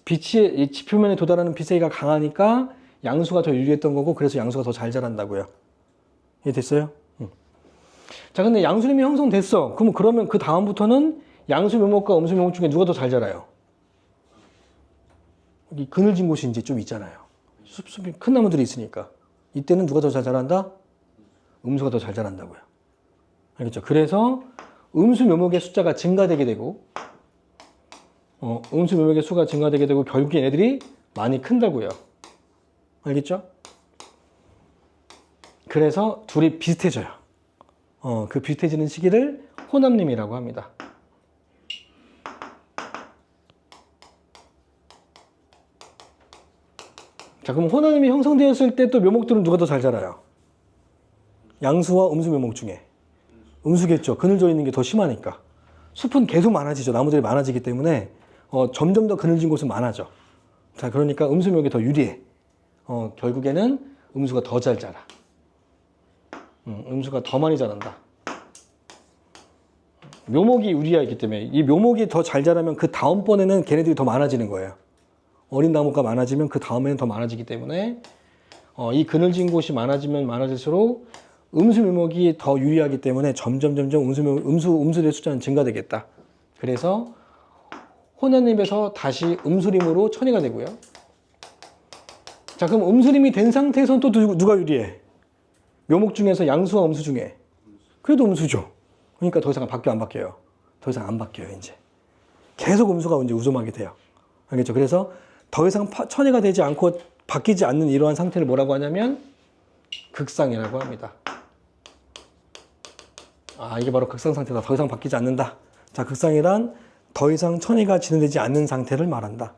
빛이 이 지표면에 도달하는 빛 세기가 강하니까 양수가 더 유리했던 거고 그래서 양수가 더 잘 자란다고요. 이해됐어요? 자, 근데 양수림이 형성됐어. 그러면 그 다음부터는 양수, 묘목과 음수, 묘목 중에 누가 더 잘 자라요? 이 그늘진 곳이 이제 좀 있잖아요. 숲이 큰 나무들이 있으니까. 이때는 누가 더 잘 자란다? 음수가 더 잘 자란다고요. 알겠죠? 그래서 음수, 묘목의 숫자가 증가되게 되고, 음수, 묘목의 수가 증가되게 되고, 결국에 얘네들이 많이 큰다고요. 알겠죠? 그래서 둘이 비슷해져요. 그 비슷해지는 시기를 호남림이라고 합니다. 자, 그럼 호남림이 형성되었을 때 또 묘목들은 누가 더 잘 자라요? 양수와 음수, 묘목 중에 음수겠죠. 그늘져 있는 게 더 심하니까. 숲은 계속 많아지죠. 나무들이 많아지기 때문에 점점 더 그늘진 곳은 많아져. 자, 그러니까 음수, 묘목이 더 유리해. 결국에는 음수가 더 잘 자라. 음수가 더 많이 자란다. 묘목이 유리하기 때문에 이 묘목이 더 잘 자라면 그 다음번에는 걔네들이 더 많아지는 거예요. 어린 나무가 많아지면 그 다음에는 더 많아지기 때문에 이 그늘진 곳이 많아지면 많아질수록 음수, 묘목이 더 유리하기 때문에 점점 음수의 숫자는 증가되겠다. 그래서 호남림에서 다시 음수림으로 천이가 되고요. 자, 그럼 음수림이 된 상태에서는 또 누가 유리해? 묘목 중에서 양수와 음수 중에. 그래도 음수죠. 그러니까 더 이상 바뀌어 안 바뀌어요? 더 이상 안 바뀌어요, 이제. 계속 음수가 이제 우점하게 돼요. 알겠죠? 그래서 더 이상 천이가 되지 않고 바뀌지 않는 이러한 상태를 뭐라고 하냐면 극상이라고 합니다. 이게 바로 극상 상태다. 더 이상 바뀌지 않는다. 자, 극상이란 더 이상 천이가 진행되지 않는 상태를 말한다.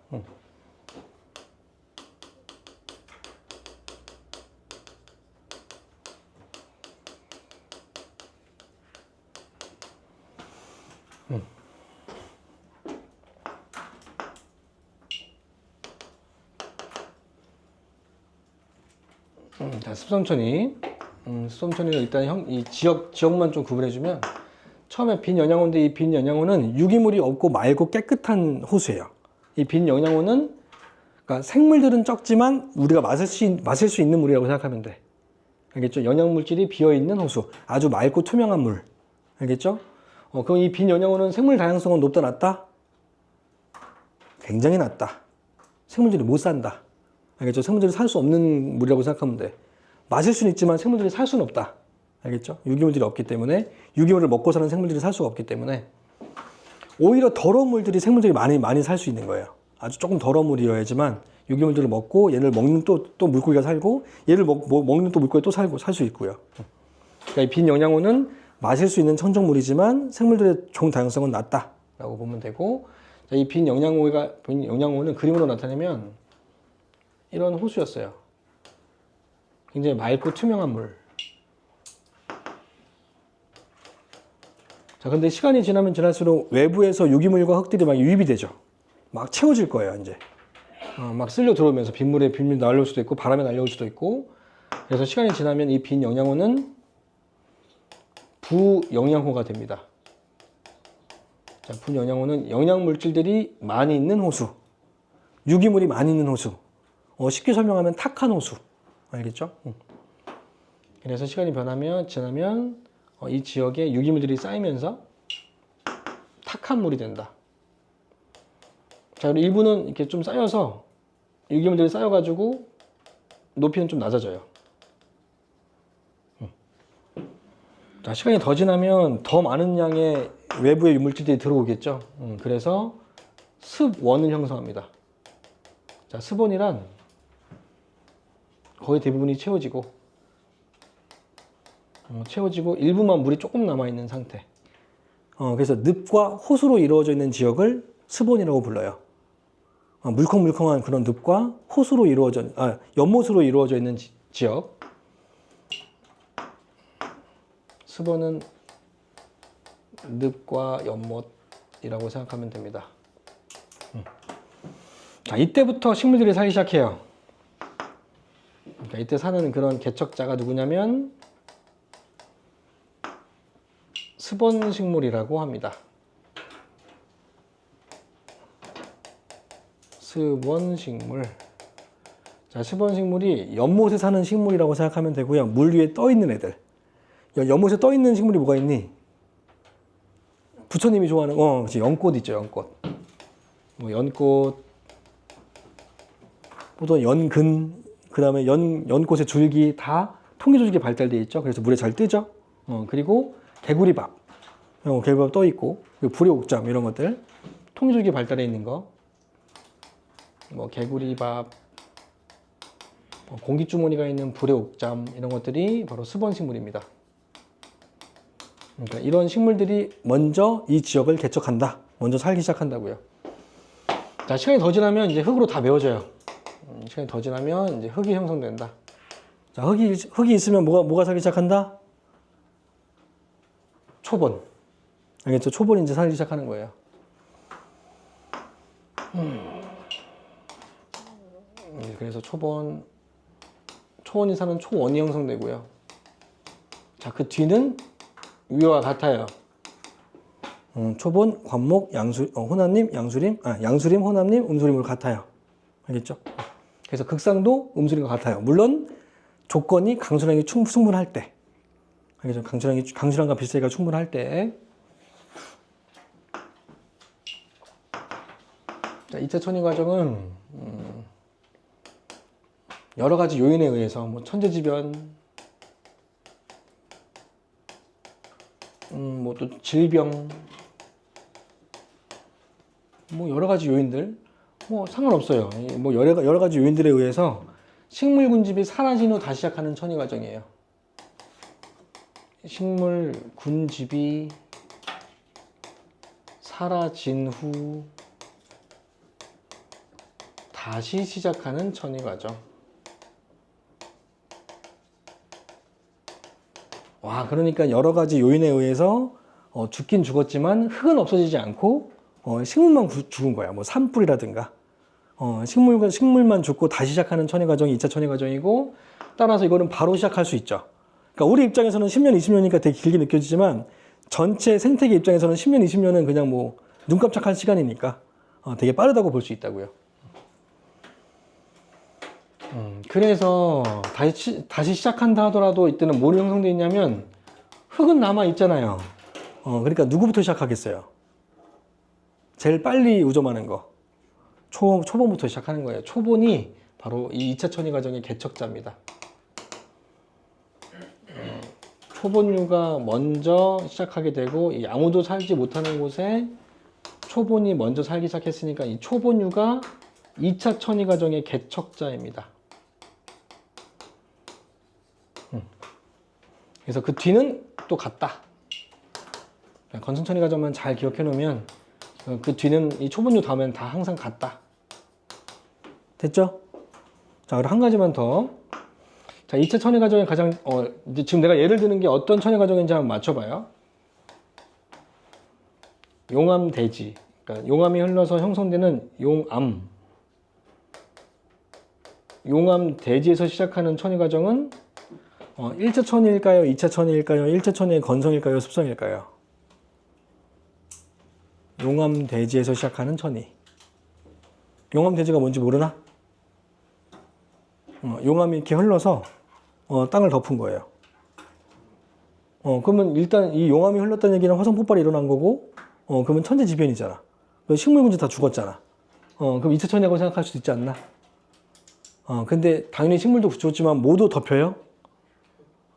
자, 습섬천이. 습섬천이는 일단 이 지역만 좀 구분해주면 처음에 빈 영양호인데 이 빈 영양호는 유기물이 없고 맑고 깨끗한 호수예요. 이 빈 영양호는 그러니까 생물들은 적지만 우리가 마실 수 있는 물이라고 생각하면 돼. 알겠죠? 영양물질이 비어있는 호수. 아주 맑고 투명한 물. 알겠죠? 그럼 이 빈 영양호는 생물 다양성은 높다, 낮다? 굉장히 낮다. 생물들이 못 산다. 알겠죠? 생물들이 살 수 없는 물이라고 생각하면 돼. 마실 수는 있지만 생물들이 살 수는 없다. 알겠죠? 유기물들이 없기 때문에, 유기물을 먹고 사는 생물들이 살 수가 없기 때문에, 오히려 더러운 물들이 생물들이 많이 살 수 있는 거예요. 아주 조금 더러운 물이어야지만 유기물들을 먹고 얘를 먹는 또 물고기가 살고 얘를 먹는 또 물고기가 또 살고 살 수 있고요. 그러니까 이 빈 영양호는 마실 수 있는 청정물이지만 생물들의 종 다양성은 낮다라고 보면 되고, 이 빈 영양호는 그림으로 나타내면 이런 호수였어요. 굉장히 맑고 투명한 물. 자, 근데 시간이 지나면 지날수록 외부에서 유기물과 흙들이 막 유입이 되죠. 막 채워질 거예요, 이제. 막 쓸려 들어오면서 빗물에 날려올 수도 있고, 바람에 날려올 수도 있고. 그래서 시간이 지나면 이 빈 영양호는 부영양호가 됩니다. 자, 부영양호는 영양물질들이 많이 있는 호수. 유기물이 많이 있는 호수. 쉽게 설명하면 탁한 호수. 알겠죠? 그래서 시간이 지나면 이 지역에 유기물들이 쌓이면서 탁한 물이 된다. 자, 그리고 일부는 이렇게 좀 쌓여서 유기물들이 쌓여가지고 높이는 좀 낮아져요. 자, 시간이 더 지나면 더 많은 양의 외부의 물질들이 들어오겠죠. 그래서 습원을 형성합니다. 자, 습원이란 거의 대부분이 채워지고 일부만 물이 조금 남아있는 상태. 그래서 늪과 호수로 이루어져 있는 지역을 습원이라고 불러요. 물컹물컹한 그런 늪과 연못으로 이루어져 있는 지역. 습원은 늪과 연못이라고 생각하면 됩니다. 자, 이때부터 식물들이 살기 시작해요. 그러니까 이때 사는 그런 개척자가 누구냐면 습원식물이라고 합니다. 습원식물. 자, 습원식물이 연못에 사는 식물이라고 생각하면 되고요. 물 위에 떠 있는 애들. 연못에 떠 있는 식물이 뭐가 있니? 부처님이 좋아하는 그렇지, 연꽃 있죠, 연꽃. 연꽃, 또 연근, 그 다음에 연꽃의 줄기 다 통기조직이 발달되어 있죠. 그래서 물에 잘 뜨죠. 그리고 개구리밥, 개구리밥 떠 있고, 그리고 불의 옥잠 이런 것들, 통기조직이 발달해 있는 거, 개구리밥, 공기주머니가 있는 불의 옥잠 이런 것들이 바로 습원식물입니다. 그러니까 이런 식물들이 먼저 이 지역을 개척한다. 먼저 살기 시작한다고요. 자, 시간이 더 지나면 이제 흙으로 다 메워져요. 시간이 더 지나면 이제 흙이 형성된다. 자, 흙이 있으면 뭐가 살기 시작한다? 초본. 알겠죠? 초본이 이제 살기 시작하는 거예요. 그래서 초원이 사는 초원이 형성되고요. 자, 그 뒤는 위와 같아요. 초본, 관목, 호남림, 양수림, 호남림, 음수림으로 같아요. 알겠죠? 그래서 극상도 음수림과 같아요. 물론 조건이 강수량이 충분할 때. 알겠죠? 강수량과 비슷하기가 충분할 때. 자, 2차 천위 과정은 여러 가지 요인에 의해서 천재지변, 또 질병, 여러 가지 요인들, 상관없어요. 여러 가지 요인들에 의해서 식물 군집이 사라진 후 다시 시작하는 천위 과정이에요. 식물 군집이 사라진 후 다시 시작하는 천위 과정. 그러니까 여러 가지 요인에 의해서 죽긴 죽었지만 흙은 없어지지 않고 식물만 죽은 거야. 산불이라든가 식물만 죽고 다시 시작하는 천위 과정이 2차 천위 과정이고, 따라서 이거는 바로 시작할 수 있죠. 그러니까 우리 입장에서는 10년, 20년이니까 되게 길게 느껴지지만 전체 생태계 입장에서는 10년, 20년은 그냥 눈 깜짝할 시간이니까 되게 빠르다고 볼 수 있다고요. 그래서 다시 시작한다 하더라도 이때는 뭐로 형성되어 있냐면 흙은 남아 있잖아요. 그러니까 누구부터 시작하겠어요? 제일 빨리 우점하는 거. 초본부터 시작하는 거예요. 초본이 바로 이 2차 천위 과정의 개척자입니다. 초본류가 먼저 시작하게 되고 이 아무도 살지 못하는 곳에 초본이 먼저 살기 시작했으니까 이 초본류가 2차 천위 과정의 개척자입니다. 그래서 그 뒤는 또 같다. 건성천위 과정만 잘 기억해 놓으면 그 뒤는 이 초본류 다음엔 다 항상 같다. 됐죠? 자, 그럼 한 가지만 더. 자, 2차 천위 과정의 가장 이제 지금 내가 예를 드는 게 어떤 천위 과정인지 한번 맞춰봐요. 용암 대지. 그러니까 용암이 흘러서 형성되는 용암 대지에서 시작하는 천위 과정은 1차 천위일까요? 2차 천위일까요? 1차 천위의 건성일까요? 습성일까요? 용암 대지에서 시작하는 천위. 용암 대지가 뭔지 모르나? 용암이 이렇게 흘러서 땅을 덮은 거예요. 그러면 일단 이 용암이 흘렀다는 얘기는 화성 폭발이 일어난 거고, 그러면 천재지변이잖아. 식물군지 다 죽었잖아. 그럼 2차 천위라고 생각할 수도 있지 않나? 근데 당연히 식물도 죽었지만 모두 덮여요?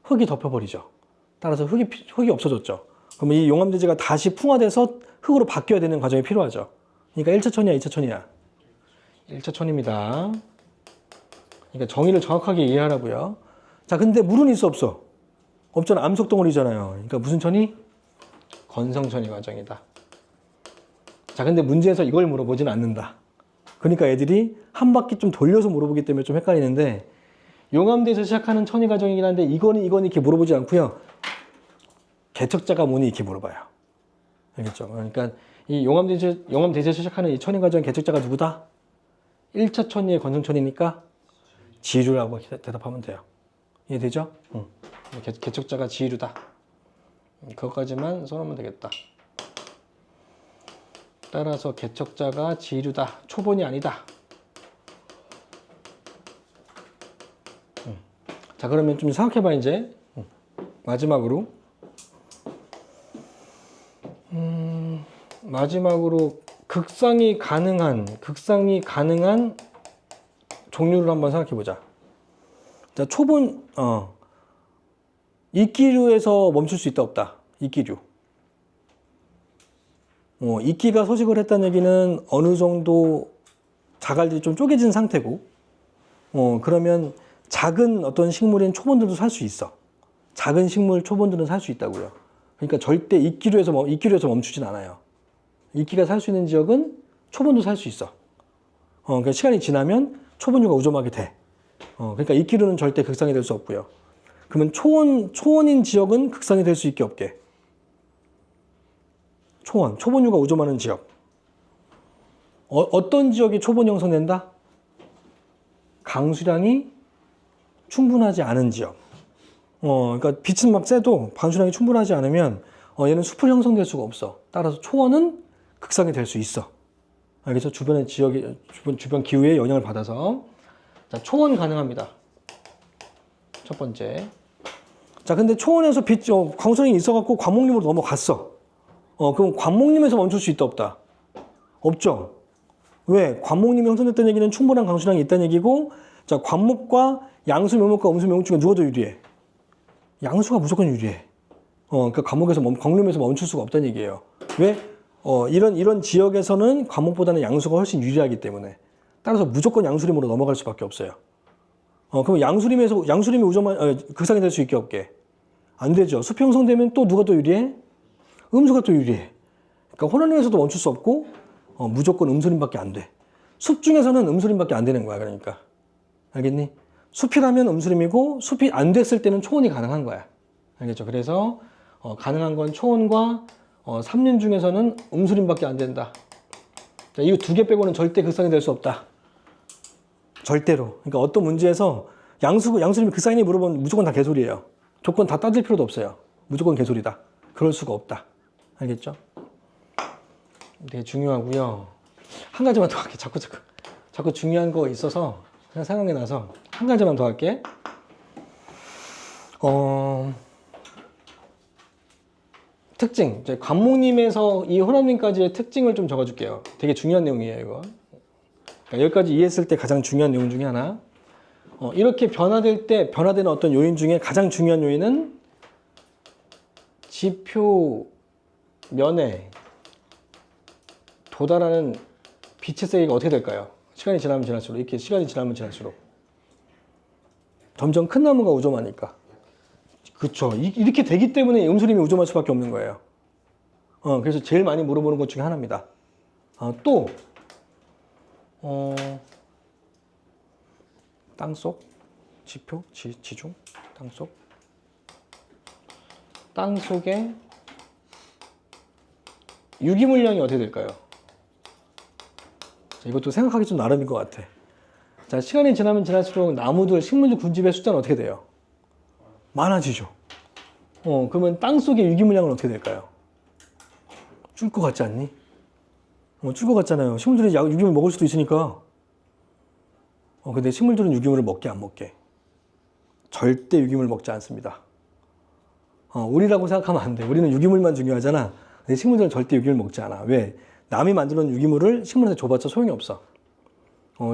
흙이 덮여버리죠. 따라서 흙이 없어졌죠. 그러면 이 용암대지가 다시 풍화돼서 흙으로 바뀌어야 되는 과정이 필요하죠. 그러니까 1차 천이야, 2차 천이야? 1차 천입니다. 그러니까 정의를 정확하게 이해하라고요. 자, 근데 물은 있어, 없어? 없잖아. 암석 덩어리잖아요. 그러니까 무슨 천이? 건성천이 과정이다. 자, 근데 문제에서 이걸 물어보진 않는다. 그러니까 애들이 한 바퀴 좀 돌려서 물어보기 때문에 좀 헷갈리는데, 용암대에서 시작하는 천이 과정이긴 한데 이거는 이렇게 물어보지 않고요. 개척자가 뭐니 이렇게 물어봐요. 알겠죠? 그러니까 이 용암대에서 시작하는 이 천이 과정의 개척자가 누구다? 1차 천이의 건성천이니까 지류라고 대답하면 돼요. 이해되죠? 개척자가 지류다. 그것까지만 써놓으면 되겠다. 따라서 개척자가 지류다. 초본이 아니다. 자, 그러면 좀 생각해봐, 이제. 마지막으로. 마지막으로 극상이 가능한 종류를 한번 생각해보자. 자, 초본, 이끼류에서 멈출 수 있다, 없다? 이끼류. 이끼가 소식을 했다는 얘기는 어느 정도 자갈들이 좀 쪼개진 상태고, 그러면 작은 어떤 식물인 초본들도 살 수 있어. 작은 식물 초본들은 살 수 있다고요. 그러니까 절대 이끼류에서 멈추진 않아요. 이끼가 살 수 있는 지역은 초본도 살 수 있어. 그러니까 시간이 지나면 초본류가 우점하게 돼. 그러니까 이끼류는 절대 극상이 될 수 없고요. 그러면 초원인 지역은 극상이 될 수 있게 없게. 초본류가 우점하는 지역. 어떤 지역이 초본이 형성된다? 강수량이 충분하지 않은 지역. 그러니까 빛은 막 쐬도 강수량이 충분하지 않으면 얘는 숲을 형성될 수가 없어. 따라서 초원은 극상이 될 수 있어. 알겠죠? 주변의 지역이 주변 기후에 영향을 받아서. 자, 초원 가능합니다. 첫 번째. 자, 근데 초원에서 강수량이 있어갖고 관목림으로 넘어갔어. 그럼 관목림에서 멈출 수 있다, 없다? 없죠. 왜? 관목림이 형성됐다는 얘기는 충분한 강수량이 있다는 얘기고, 자, 관목과 양수 묘목과 음수 묘목 중에 누가 더 유리해? 양수가 무조건 유리해. 그러니까 관목림에서 멈출 수가 없다는 얘기예요. 왜? 이런 지역에서는 관목보다는 양수가 훨씬 유리하기 때문에. 따라서 무조건 양수림으로 넘어갈 수밖에 없어요. 그럼 양수림이 극상이 될 수 있게 없게? 안 되죠. 숲이 형성되면 또 누가 더 유리해? 음수가 또 유리해. 그러니까 혼란림에서도 멈출 수 없고, 무조건 음수림밖에 안 돼. 숲 중에서는 음수림밖에 안 되는 거야, 그러니까. 알겠니? 숲이라면 음수림이고, 숲이 안 됐을 때는 초원이 가능한 거야. 알겠죠? 그래서, 가능한 건 초원과, 삼림 중에서는 음수림밖에 안 된다. 자, 이거 두 개 빼고는 절대 극상이 될 수 없다. 절대로. 그러니까 어떤 문제에서 양수림이 극상이니 물어보면 무조건 다 개소리예요. 조건 다 따질 필요도 없어요. 무조건 개소리다. 그럴 수가 없다. 알겠죠? 되게 중요하고요. 한 가지만 더 할게. 자꾸 중요한 거 있어서 그냥 생각이 나서 한 가지만 더 할게. 특징. 이제 관목림에서 이 혼합림까지의 특징을 좀 적어줄게요. 되게 중요한 내용이에요, 이거. 그러니까 여기까지 이해했을 때 가장 중요한 내용 중에 하나. 이렇게 변화될 때 변화되는 어떤 요인 중에 가장 중요한 요인은 지표 면에 도달하는 빛의 세기가 어떻게 될까요? 시간이 지나면 지날수록, 이렇게 시간이 지나면 지날수록 점점 큰 나무가 우점하니까. 그쵸. 이렇게 되기 때문에 음수림이 우점할 수밖에 없는 거예요. 그래서 제일 많이 물어보는 것 중에 하나입니다. 또 땅속 지표, 지중, 땅속, 땅속의 유기물량이 어떻게 될까요? 자, 이것도 생각하기 좀 나름인 것 같아. 자, 시간이 지나면 지날수록 나무들, 식물들 군집의 숫자는 어떻게 돼요? 많아지죠. 그러면 땅속의 유기물량은 어떻게 될까요? 줄 것 같지 않니? 줄 것 같잖아요. 식물들이 유기물 먹을 수도 있으니까. 근데 식물들은 유기물을 먹게 안 먹게? 절대 유기물 먹지 않습니다. 우리라고 생각하면 안 돼. 우리는 유기물만 중요하잖아. 근데 식물들은 절대 유기물 먹지 않아. 왜? 남이 만들어놓은 유기물을 식물한테 줘봤자 소용이 없어.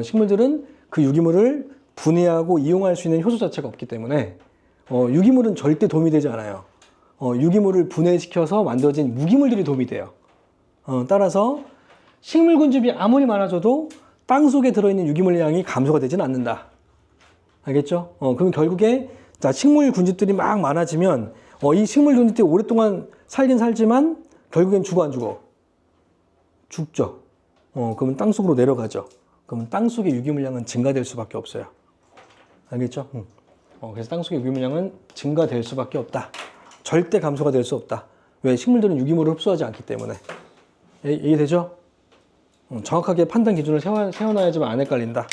식물들은 그 유기물을 분해하고 이용할 수 있는 효소 자체가 없기 때문에 유기물은 절대 도움이 되지 않아요. 유기물을 분해시켜서 만들어진 무기물들이 도움이 돼요. 따라서 식물 군집이 아무리 많아져도 땅속에 들어있는 유기물량이 감소가 되지는 않는다. 알겠죠? 그럼 결국에 자, 식물 군집들이 막 많아지면 이 식물 군집들이 오랫동안 살긴 살지만 결국엔 죽어 안 죽어? 죽죠. 그러면 땅속으로 내려가죠. 그러면 땅속의 유기물량은 증가될 수밖에 없어요. 알겠죠? 그래서 땅속의 유기물량은 증가될 수밖에 없다. 절대 감소가 될 수 없다. 왜? 식물들은 유기물을 흡수하지 않기 때문에. 이해되죠? 정확하게 판단 기준을 세워놔야지만 안 헷갈린다.